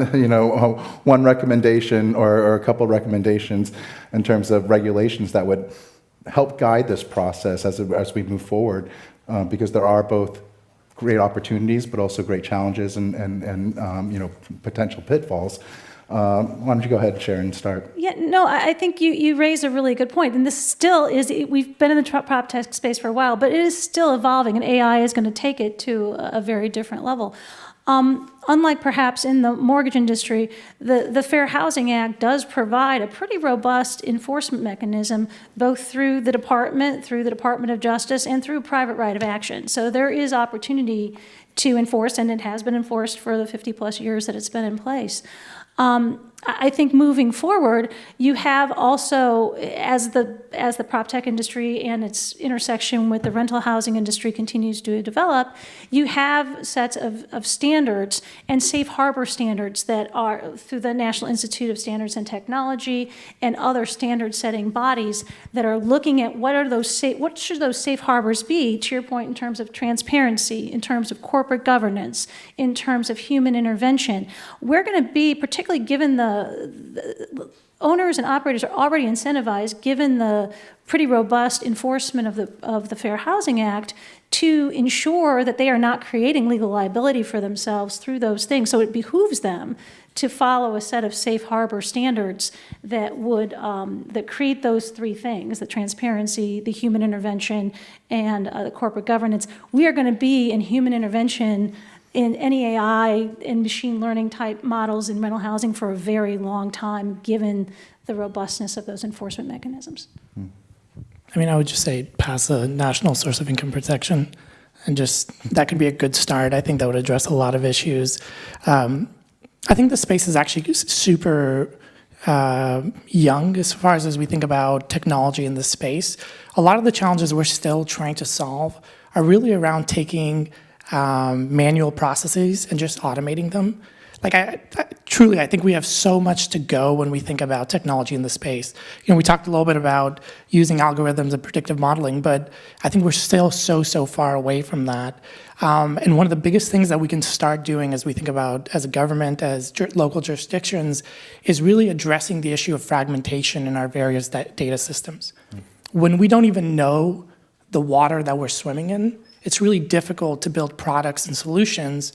one recommendation or a couple recommendations in terms of regulations that would help guide this process as we move forward, because there are both great opportunities, but also great challenges and potential pitfalls. Why don't you go ahead, Sharon, and start? Yeah, no, I think you raise a really good point. And this still is, we've been in the prop tech space for a while, but it is still evolving, and AI is going to take it to a very different level. Unlike perhaps in the mortgage industry, the Fair Housing Act does provide a pretty robust enforcement mechanism, both through the Department of Justice, and through private right of action. So there is opportunity to enforce, and it has been enforced for the 50-plus years that it's been in place. I think moving forward, you have also, as the prop tech industry and its intersection with the rental housing industry continues to develop, you have sets of standards and safe harbor standards that are through the National Institute of Standards and Technology and other standard-setting bodies that are looking at what should those safe harbors be, to your point, in terms of transparency, in terms of corporate governance, in terms of human intervention. We're going to be, particularly given the owners and operators are already incentivized, given the pretty robust enforcement of the Fair Housing Act, to ensure that they are not creating legal liability for themselves through those things. So it behooves them to follow a set of safe harbor standards that would that create those three things: the transparency, the human intervention, and the corporate governance. We are going to be in human intervention in any AI and machine learning type models in rental housing for a very long time, given the robustness of those enforcement mechanisms. I mean, I would just say pass a national source of income protection, and that could be a good start. I think that would address a lot of issues. I think the space is actually super young as far as we think about technology in the space. A lot of the challenges we're still trying to solve are really around taking manual processes and just automating them. Like, I think we have so much to go when we think about technology in the space. We talked a little bit about using algorithms and predictive modeling, but I think we're still so far away from that. And one of the biggest things that we can start doing as we think about, as a government, as local jurisdictions, is really addressing the issue of fragmentation in our various data systems. When we don't even know the water that we're swimming in, it's really difficult to build products and solutions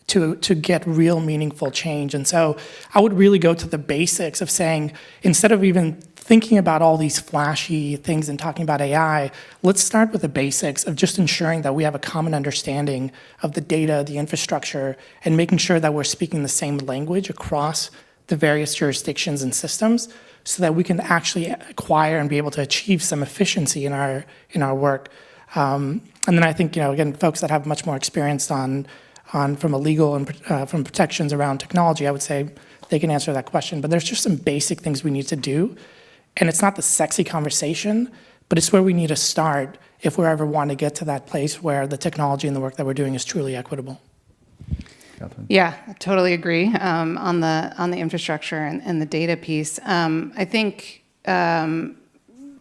to get real meaningful change. And so I would really go to the basics of saying, instead of even thinking about all these flashy things and talking about AI, let's start with the basics of just ensuring that we have a common understanding of the data, the infrastructure, and making sure that we're speaking the same language across the various jurisdictions and systems, so that we can actually acquire and be able to achieve some efficiency in our work. And then I think, again, folks that have much more experience from a legal and from protections around technology, I would say they can answer that question. But there's just some basic things we need to do. And it's not the sexy conversation, but it's where we need to start if we ever want to get to that place where the technology and the work that we're doing is truly equitable. Yeah, I totally agree on the infrastructure and the data piece. I think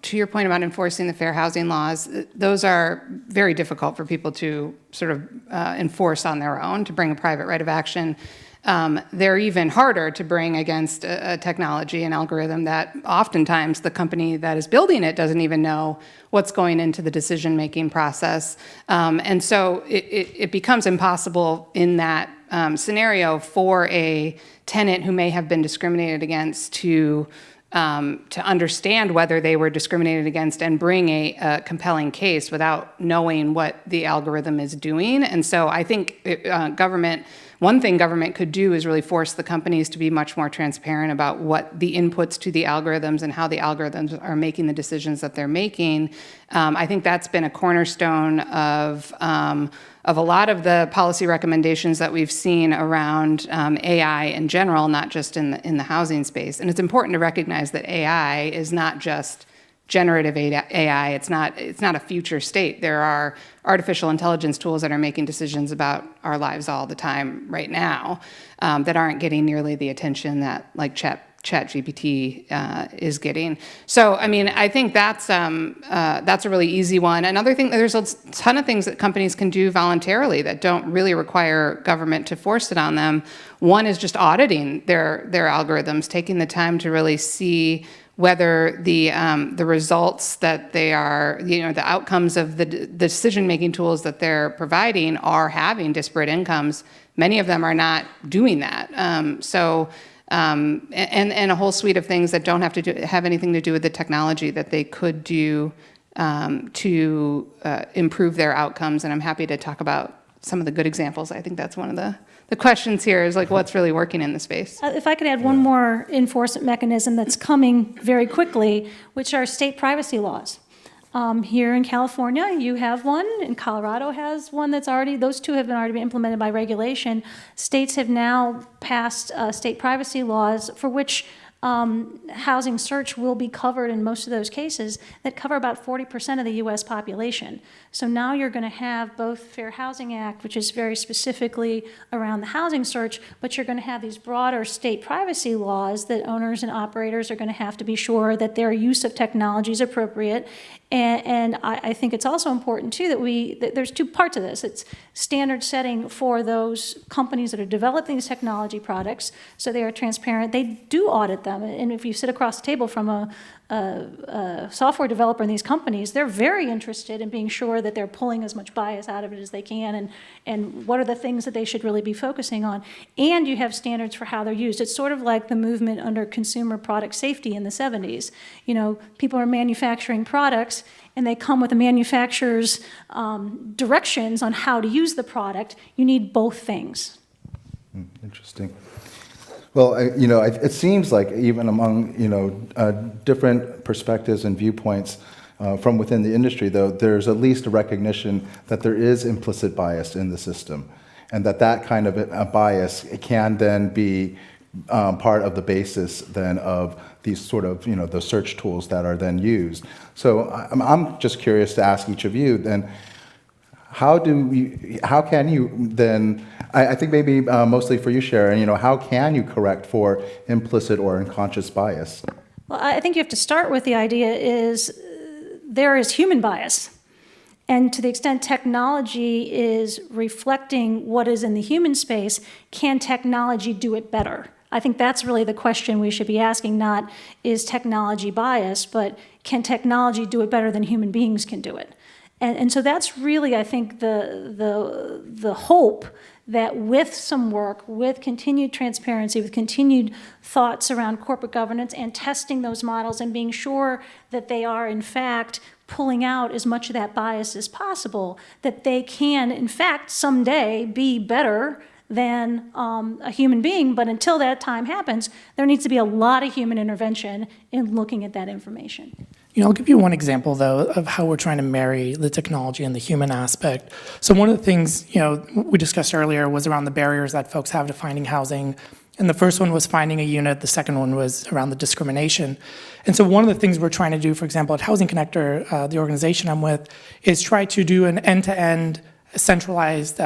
to your point about enforcing the fair housing laws, those are very difficult for people to sort of enforce on their own, to bring a private right of action. They're even harder to bring against a technology, an algorithm that oftentimes the company that is building it doesn't even know what's going into the decision-making process. And so it becomes impossible in that scenario for a tenant who may have been discriminated against to to understand whether they were discriminated against and bring a compelling case without knowing what the algorithm is doing. And so I think one thing government could do is really force the companies to be much more transparent about what the inputs to the algorithms and how the algorithms are making the decisions that they're making. I think that's been a cornerstone of a lot of the policy recommendations that we've seen around AI in general, not just in the housing space. And it's important to recognize that AI is not just generative AI. It's not a future state. There are artificial intelligence tools that are making decisions about our lives all the time right now that aren't getting nearly the attention that like ChatGPT is getting. So, I mean, I think that's a really easy one. Another thing, there's a ton of things that companies can do voluntarily that don't really require government to force it on them. One is just auditing their algorithms, taking the time to really see whether the results that they are, the outcomes of the decision-making tools that they're providing are having disparate incomes. Many of them are not doing that. And a whole suite of things that don't have anything to do with the technology that they could do to improve their outcomes. And I'm happy to talk about some of the good examples. I think that's one of the questions here is like what's really working in the space. If I could add one more enforcement mechanism that's coming very quickly, which are state privacy laws. Here in California, you have one, and Colorado has one that's already, those two have already been implemented by regulation. States have now passed state privacy laws for which housing search will be covered in most of those cases that cover about 40% of the U.S. population. So now you're going to have both Fair Housing Act, which is very specifically around the housing search, but you're going to have these broader state privacy laws that owners and operators are going to have to be sure that their use of technology is appropriate. And I think it's also important, too, that there's two parts of this. It's standard setting for those companies that are developing these technology products, so they are transparent. They do audit them. And if you sit across the table from a software developer in these companies, they're very interested in being sure that they're pulling as much bias out of it as they can, and what are the things that they should really be focusing on. And you have standards for how they're used. It's sort of like the movement under consumer product safety in the 70s. People are manufacturing products, and they come with the manufacturer's directions on how to use the product. You need both things. Interesting. Well, it seems like even among, different perspectives and viewpoints from within the industry, though, there's at least a recognition that there is implicit bias in the system, and that kind of a bias can then be part of the basis then of these sort of, the search tools that are then used. So I'm just curious to ask each of you then, how can you then, I think maybe mostly for you, Sharon, how can you correct for implicit or unconscious bias? Well, I think you have to start with the idea is there is human bias. And to the extent technology is reflecting what is in the human space, can technology do it better? I think that's really the question we should be asking, not is technology biased, but can technology do it better than human beings can do it? And so that's really, I think, the hope that with some work, with continued transparency, with continued thoughts around corporate governance and testing those models and being sure that they are, in fact, pulling out as much of that bias as possible, that they can, in fact, someday be better than a human being. But until that time happens, there needs to be a lot of human intervention in looking at that information. I'll give you one example, though, of how we're trying to marry the technology and the human aspect. So one of the things, we discussed earlier was around the barriers that folks have to finding housing. And the first one was finding a unit. The second one was around the discrimination. And so one of the things we're trying to do, for example, at Housing Connector, the organization I'm with, is try to do an end-to-end centralized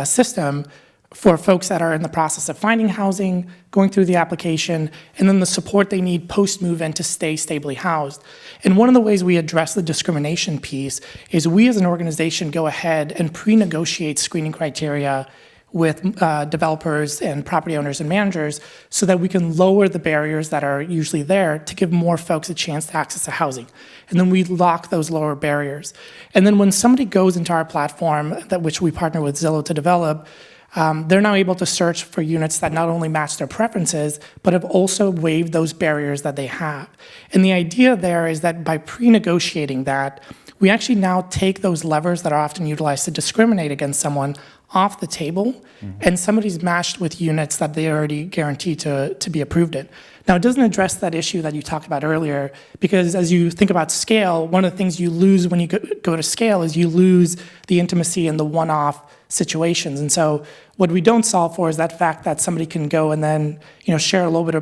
system for folks that are in the process of finding housing, going through the application, and then the support they need post-move-in to stay stably housed. And one of the ways we address the discrimination piece is we as an organization go ahead and pre-negotiate screening criteria with developers and property owners and managers so that we can lower the barriers that are usually there to give more folks a chance to access to housing. And then we lock those lower barriers. And then when somebody goes into our platform, which we partner with Zillow to develop, they're now able to search for units that not only match their preferences, but have also waived those barriers that they have. And the idea there is that by pre-negotiating that, we actually now take those levers that are often utilized to discriminate against someone off the table, and somebody's matched with units that they already guaranteed to be approved in. Now, it doesn't address that issue that you talked about earlier, because as you think about scale, one of the things you lose when you go to scale is you lose the intimacy and the one-off situations. And so what we don't solve for is that fact that somebody can go and then share a little bit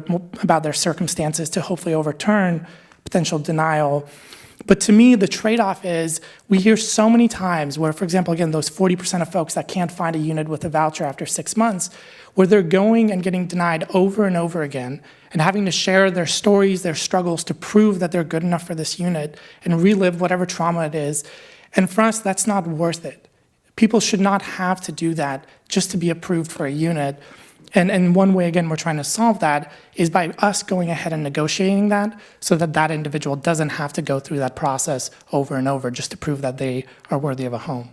about their circumstances to hopefully overturn potential denial. But to me, the trade-off is we hear so many times where, for example, again, those 40% of folks that can't find a unit with a voucher after 6 months, where they're going and getting denied over and over again and having to share their stories, their struggles to prove that they're good enough for this unit and relive whatever trauma it is. And for us, that's not worth it. People should not have to do that just to be approved for a unit. And one way, again, we're trying to solve that is by us going ahead and negotiating that so that that individual doesn't have to go through that process over and over just to prove that they are worthy of a home.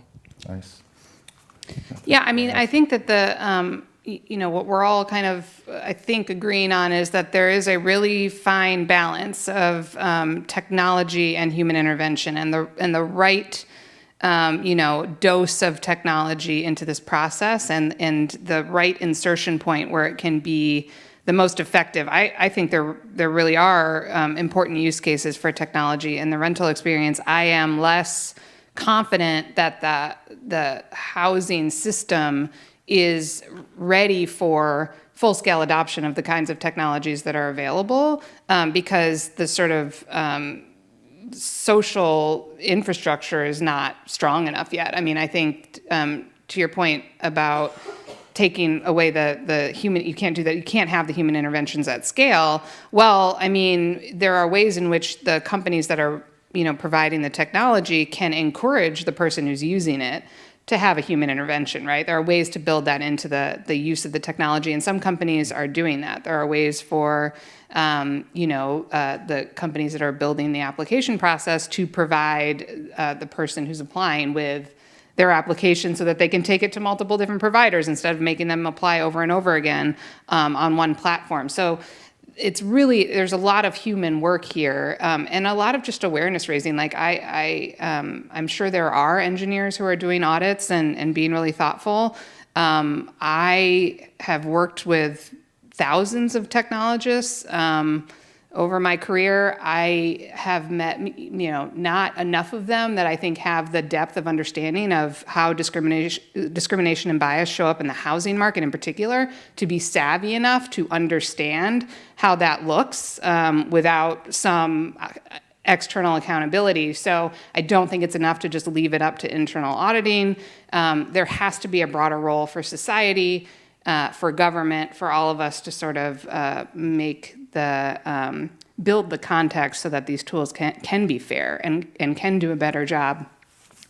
Nice. Yeah, I mean, I think that what we're all kind of, I think, agreeing on is that there is a really fine balance of technology and human intervention, and the right dose of technology into this process, and the right insertion point where it can be the most effective. I think there really are important use cases for technology in the rental experience. I am less confident that the housing system is ready for full-scale adoption of the kinds of technologies that are available, because the sort of social infrastructure is not strong enough yet. I mean, I think to your point about taking away the human, you can't do that. You can't have the human interventions at scale. Well, I mean, there are ways in which the companies that are providing the technology can encourage the person who's using it to have a human intervention, right? There are ways to build that into the use of the technology, and some companies are doing that. There are ways for the companies that are building the application process to provide the person who's applying with their application so that they can take it to multiple different providers instead of making them apply over and over again on one platform. So it's really, there's a lot of human work here, and a lot of just awareness raising. Like I'm sure there are engineers who are doing audits and being really thoughtful. I have worked with thousands of technologists over my career. I have met, not enough of them that I think have the depth of understanding of how discrimination and bias show up in the housing market in particular, to be savvy enough to understand how that looks without some external accountability. So I don't think it's enough to just leave it up to internal auditing. There has to be a broader role for society, for government, for all of us to sort of build the context so that these tools can be fair and can do a better job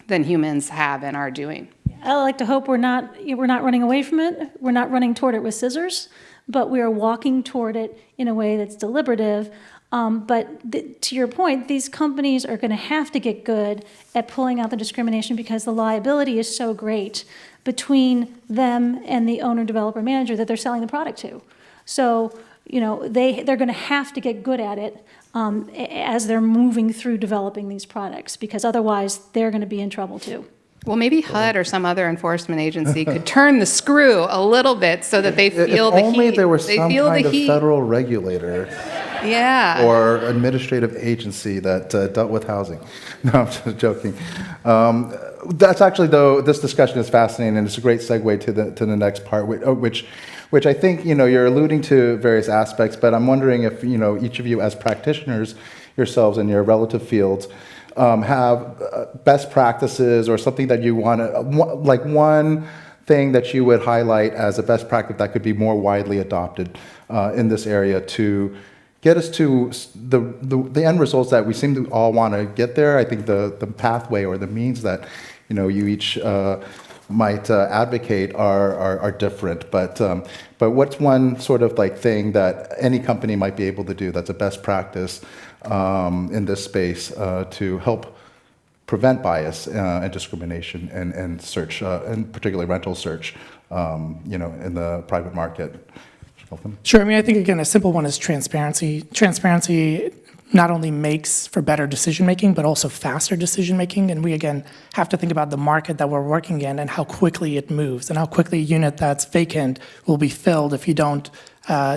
than humans have and are doing. I like to hope we're not running away from it. We're not running toward it with scissors, but we are walking toward it in a way that's deliberative. But to your point, these companies are going to have to get good at pulling out the discrimination because the liability is so great between them and the owner, developer, manager that they're selling the product to. So, they're going to have to get good at it as they're moving through developing these products, because otherwise they're going to be in trouble too. Well, maybe HUD or some other enforcement agency could turn the screw a little bit so that they feel the heat. If only there was some kind of federal regulator or administrative agency that dealt with housing. No, I'm just joking. That's actually, though, this discussion is fascinating, and it's a great segue to the next part, which I think, you're alluding to various aspects, but I'm wondering if, each of you as practitioners yourselves in your relative fields have best practices or something that you want to, like one thing that you would highlight as a best practice that could be more widely adopted in this area to get us to the end results that we seem to all want to get there. I think the pathway or the means that you each might advocate are different. But what's one sort of like thing that any company might be able to do that's a best practice in this space to help prevent bias and discrimination and search, and particularly rental search, in the private market? Sure. I mean, I think, again, a simple one is transparency. Transparency not only makes for better decision-making, but also faster decision-making. And we, again, have to think about the market that we're working in and how quickly it moves and how quickly a unit that's vacant will be filled if you don't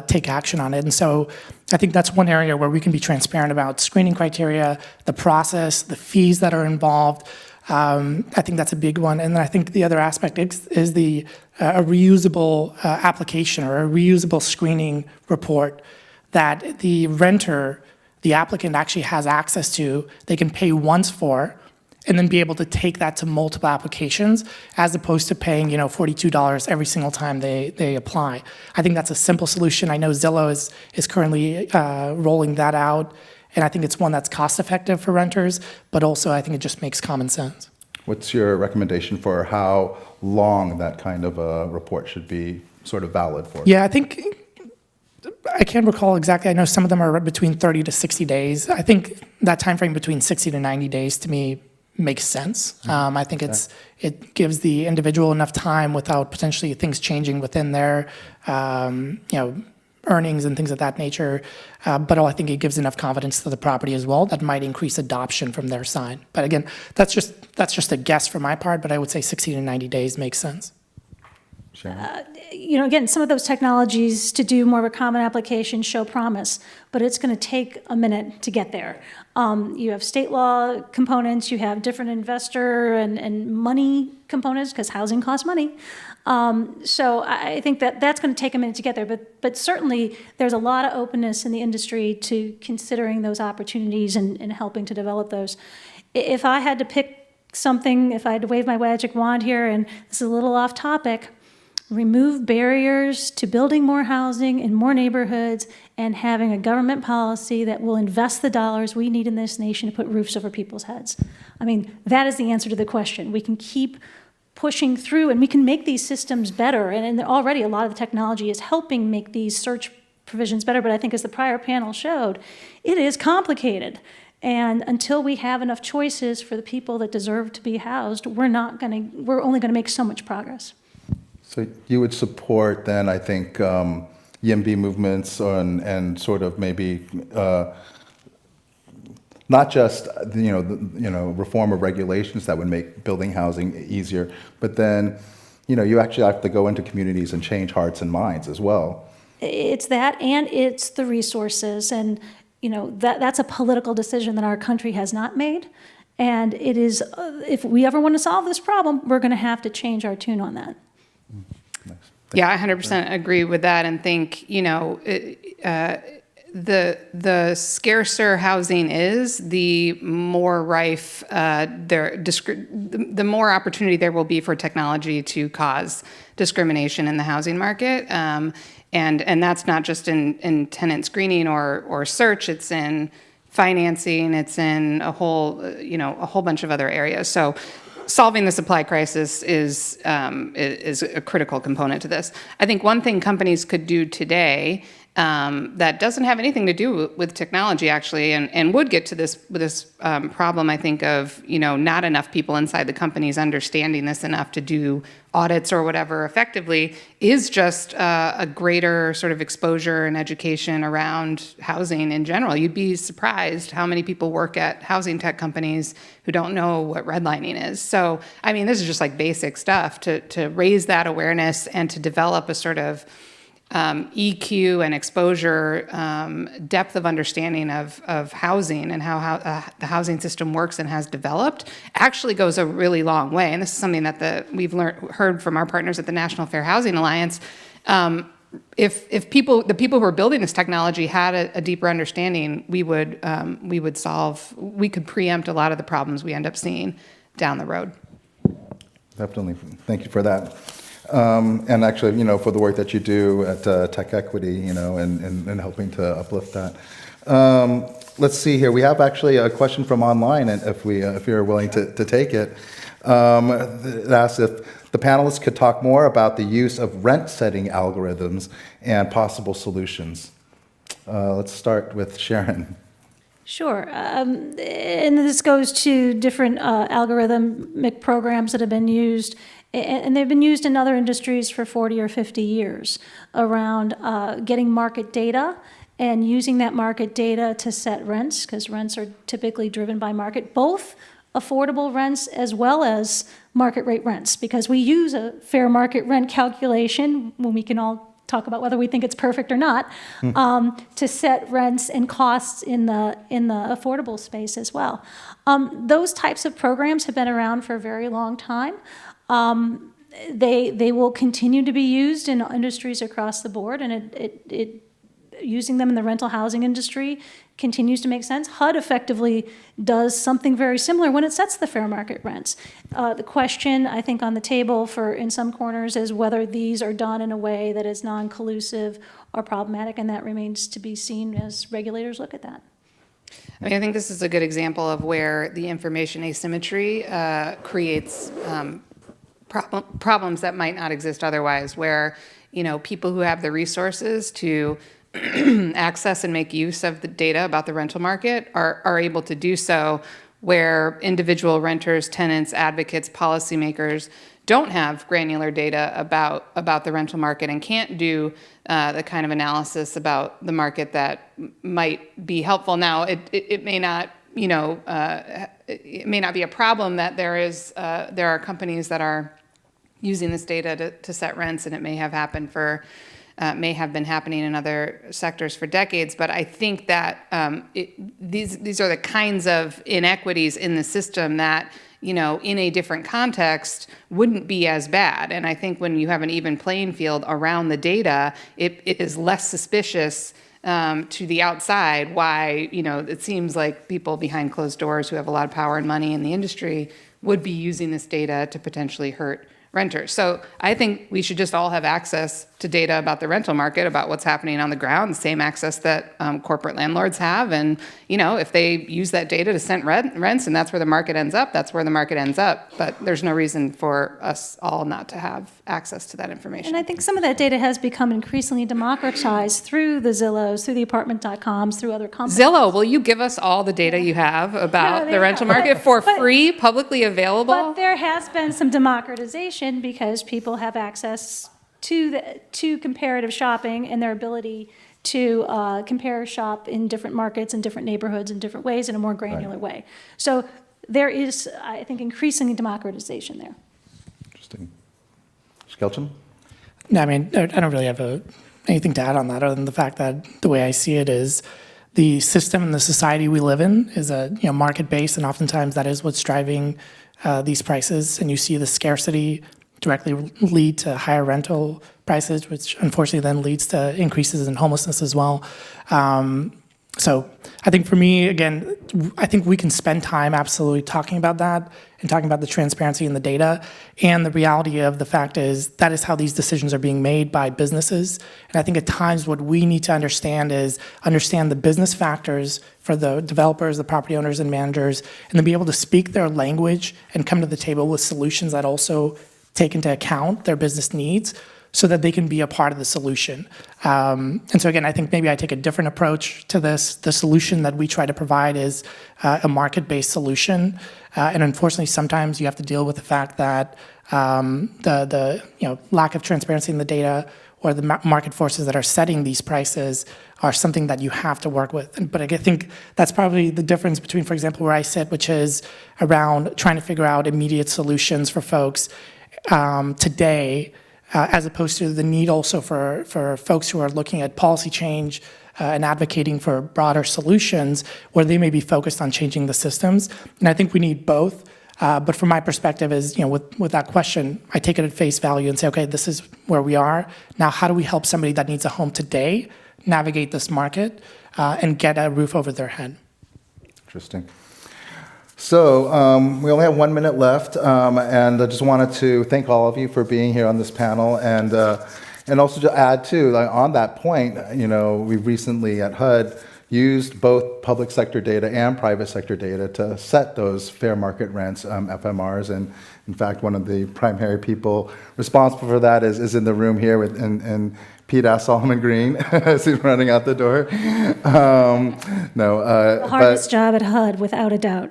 take action on it. And so I think that's one area where we can be transparent about screening criteria, the process, the fees that are involved. I think that's a big one. And then I think the other aspect is the a reusable application or a reusable screening report that the renter, the applicant actually has access to. They can pay once for, and then be able to take that to multiple applications, as opposed to paying, $42 every single time they apply. I think that's a simple solution. I know Zillow is currently rolling that out, and I think it's one that's cost effective for renters, but also I think it just makes common sense. What's your recommendation for how long that kind of a report should be sort of valid for? Yeah, I think, I can't recall exactly. I know some of them are between 30 to 60 days. I think that time frame between 60 to 90 days to me makes sense. I think it gives the individual enough time without potentially things changing within their earnings and things of that nature. But I think it gives enough confidence to the property as well that might increase adoption from their side. But again, that's just a guess for my part, but I would say 60 to 90 days makes sense. Again, some of those technologies to do more of a common application show promise, but it's going to take a minute to get there. You have state law components, you have different investor and money components, because housing costs money. So I think that's going to take a minute to get there, but certainly there's a lot of openness in the industry to considering those opportunities and helping to develop those. If I had to pick something, if I had to wave my magic wand here, and this is a little off topic, remove barriers to building more housing in more neighborhoods and having a government policy that will invest the dollars we need in this nation to put roofs over people's heads. I mean, that is the answer to the question. We can keep pushing through, and we can make these systems better. And already a lot of the technology is helping make these search provisions better. But I think, as the prior panel showed, it is complicated. And until we have enough choices for the people that deserve to be housed, we're only going to make so much progress. So you would support then, I think, YIMBY movements and sort of maybe not just reform of regulations that would make building housing easier, but then you actually have to go into communities and change hearts and minds as well. It's that, and it's the resources, and that's a political decision that our country has not made. And it is, if we ever want to solve this problem, we're going to have to change our tune on that. Yeah, I 100% agree with that, and think the scarcer housing is, the more rife the more opportunity there will be for technology to cause discrimination in the housing market, and that's not just in tenant screening or search. It's in financing. It's in a whole bunch of other areas. So solving the supply crisis is a critical component to this. I think one thing companies could do today that doesn't have anything to do with technology, actually, and would get to this problem, I think, of not enough people inside the companies understanding this enough to do audits or whatever effectively, is just a greater sort of exposure and education around housing in general. You'd be surprised how many people work at housing tech companies who don't know what redlining is. So, I mean, this is just like basic stuff to raise that awareness and to develop a sort of EQ and exposure, depth of understanding of housing and how the housing system works and has developed, actually goes a really long way. And this is something that we've heard from our partners at the National Fair Housing Alliance. If the people who are building this technology had a deeper understanding, we could preempt a lot of the problems we end up seeing down the road. Definitely. Thank you for that. And actually, for the work that you do at Tech Equity, and helping to uplift that. let's see here. We have actually a question from online, and if you're willing to take it. It asks if the panelists could talk more about the use of rent-setting algorithms and possible solutions. Let's start with Sharon. Sure. And this goes to different algorithmic programs that have been used, and they've been used in other industries for 40 or 50 years around getting market data and using that market data to set rents, because rents are typically driven by market, both affordable rents as well as market rate rents, because we use a fair market rent calculation when we can all talk about whether we think it's perfect or not, to set rents and costs in the affordable space as well. Those types of programs have been around for a very long time. They will continue to be used in industries across the board, and using them in the rental housing industry continues to make sense. HUD effectively does something very similar when it sets the fair market rents. The question, I think, on the table in some corners is whether these are done in a way that is non-collusive or problematic, and that remains to be seen as regulators look at that. I mean, I think this is a good example of where the information asymmetry creates problems that might not exist otherwise, where, people who have the resources to access and make use of the data about the rental market are able to do so, where individual renters, tenants, advocates, policymakers don't have granular data about the rental market and can't do the kind of analysis about the market that might be helpful. Now, it may not, it may not be a problem that there are companies that are using this data to set rents, and it may have happened may have been happening in other sectors for decades, but I think that these are the kinds of inequities in the system that, in a different context wouldn't be as bad. And I think when you have an even playing field around the data, it is less suspicious to the outside why, it seems like people behind closed doors who have a lot of power and money in the industry would be using this data to potentially hurt renters. So I think we should just all have access to data about the rental market, about what's happening on the ground, the same access that corporate landlords have. And, if they use that data to set rents and that's where the market ends up, that's where the market ends up. But there's no reason for us all not to have access to that information. And I think some of that data has become increasingly democratized through the Zillows, through the apartment.coms, through other companies. Zillow, will you give us all the data you have about the rental market for free, publicly available? But there has been some democratization because people have access to comparative shopping and their ability to compare shop in different markets and different neighborhoods in different ways in a more granular way. So there is, I think, increasingly democratization there. Interesting. Skelton? No, I mean, I don't really have anything to add on that other than the fact that the way I see it is the system and the society we live in is market-based, and oftentimes that is what's driving these prices. And you see the scarcity directly lead to higher rental prices, which unfortunately then leads to increases in homelessness as well. So I think for me, again, I think we can spend time absolutely talking about that and talking about the transparency in the data. And the reality of the fact is that is how these decisions are being made by businesses. And I think at times what we need to understand is understand the business factors for the developers, the property owners and managers, and then be able to speak their language and come to the table with solutions that also take into account their business needs so that they can be a part of the solution. And so again, I think maybe I take a different approach to this. The solution that we try to provide is a market-based solution. And unfortunately, sometimes you have to deal with the fact that the lack of transparency in the data or the market forces that are setting these prices are something that you have to work with. But I think that's probably the difference between, for example, where I sit, which is around trying to figure out immediate solutions for folks today, as opposed to the need also for folks who are looking at policy change and advocating for broader solutions where they may be focused on changing the systems. And I think we need both. But from my perspective is, with that question, I take it at face value and say, okay, this is where we are. Now, how do we help somebody that needs a home today navigate this market and get a roof over their head? Interesting. So we only have 1 minute left, and I just wanted to thank all of you for being here on this panel, and also to add too, on that point, we recently at HUD used both public sector data and private sector data to set those fair market rents, FMRs. And in fact, one of the primary people responsible for that is in the room here and Pete Solomon Green as he's running out the door. The hardest job at HUD, without a doubt.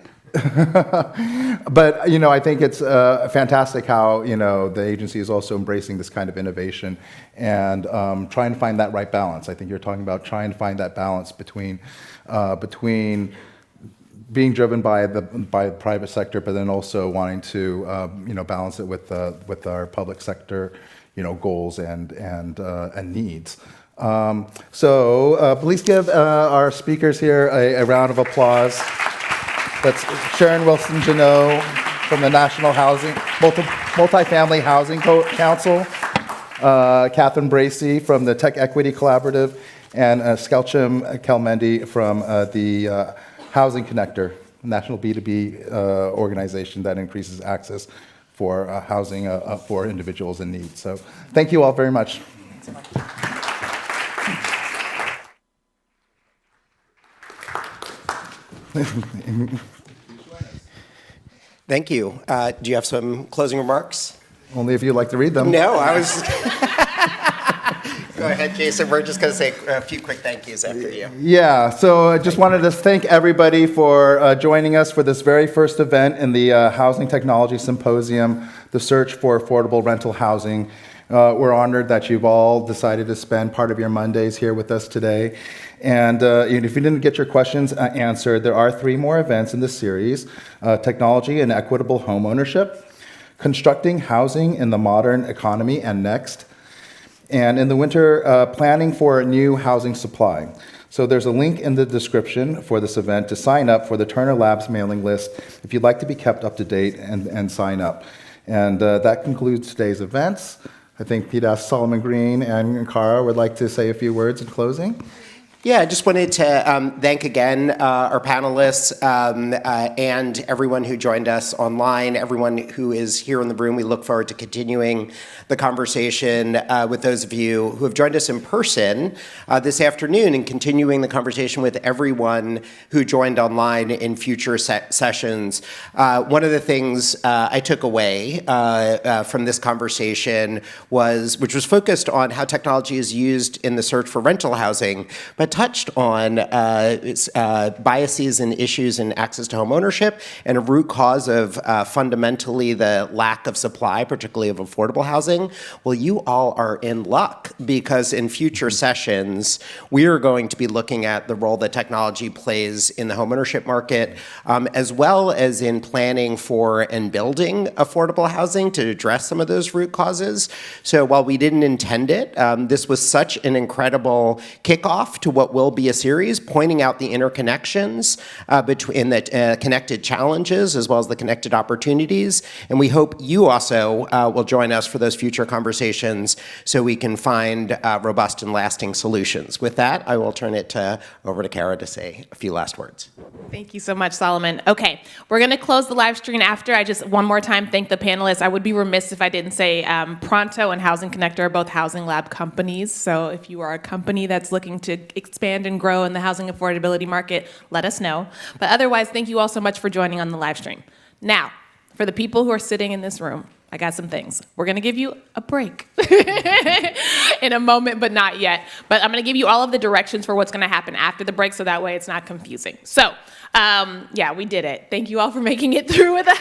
But, I think it's fantastic how, the agency is also embracing this kind of innovation and trying to find that right balance. I think you're talking about trying to find that balance between being driven by the private sector, but then also wanting to, balance it with our public sector, goals and needs. So please give our speakers here a round of applause. That's Sharon Wilson-Janot from the National Multifamily Housing Council, Catherine Bracey from the Tech Equity Collaborative, and Skelchum Kelmendi from the Housing Connector, national B2B organization that increases access for housing for individuals in need. So thank you all very much. Thank you. Do you have some closing remarks? Only if you'd like to read them. No, I was... Go ahead, Jason. We're just going to say a few quick thank yous after you. Yeah, so I just wanted to thank everybody for joining us for this very first event in the Housing Technology Symposium, the Search for Affordable Rental Housing. We're honored that you've all decided to spend part of your Mondays here with us today. And if you didn't get your questions answered, there are 3 more events in this series: Technology and Equitable Homeownership, Constructing Housing in the Modern Economy and Next, and in the winter, Planning for a New Housing Supply. So there's a link in the description for this event to sign up for the Turner Labs mailing list if you'd like to be kept up to date and sign up. And that concludes today's events. I think Pete Solomon Green and Cara would like to say a few words in closing. Yeah, I just wanted to thank again our panelists and everyone who joined us online, everyone who is here in the room. We look forward to continuing the conversation with those of you who have joined us in person this afternoon and continuing the conversation with everyone who joined online in future sessions. One of the things I took away from this conversation which was focused on how technology is used in the search for rental housing, but touched on biases and issues in access to home ownership and a root cause of fundamentally the lack of supply, particularly of affordable housing. Well, you all are in luck because in future sessions, we are going to be looking at the role that technology plays in the home ownership market, as well as in planning for and building affordable housing to address some of those root causes. So while we didn't intend it, this was such an incredible kickoff to what will be a series pointing out the interconnections between the connected challenges as well as the connected opportunities. And we hope you also will join us for those future conversations so we can find robust and lasting solutions. With that, I will turn it over to Cara to say a few last words. Thank you so much, Solomon. Okay, we're going to close the live stream after. I just one more time thank the panelists. I would be remiss if I didn't say Pronto and Housing Connector are both Housing Lab companies. So if you are a company that's looking to expand and grow in the housing affordability market, let us know. But otherwise, thank you all so much for joining on the live stream. Now, for the people who are sitting in this room, I got some things. We're going to give you a break in a moment, but not yet. But I'm going to give you all of the directions for what's going to happen after the break so that way it's not confusing. So, yeah, we did it. Thank you all for making it through with us.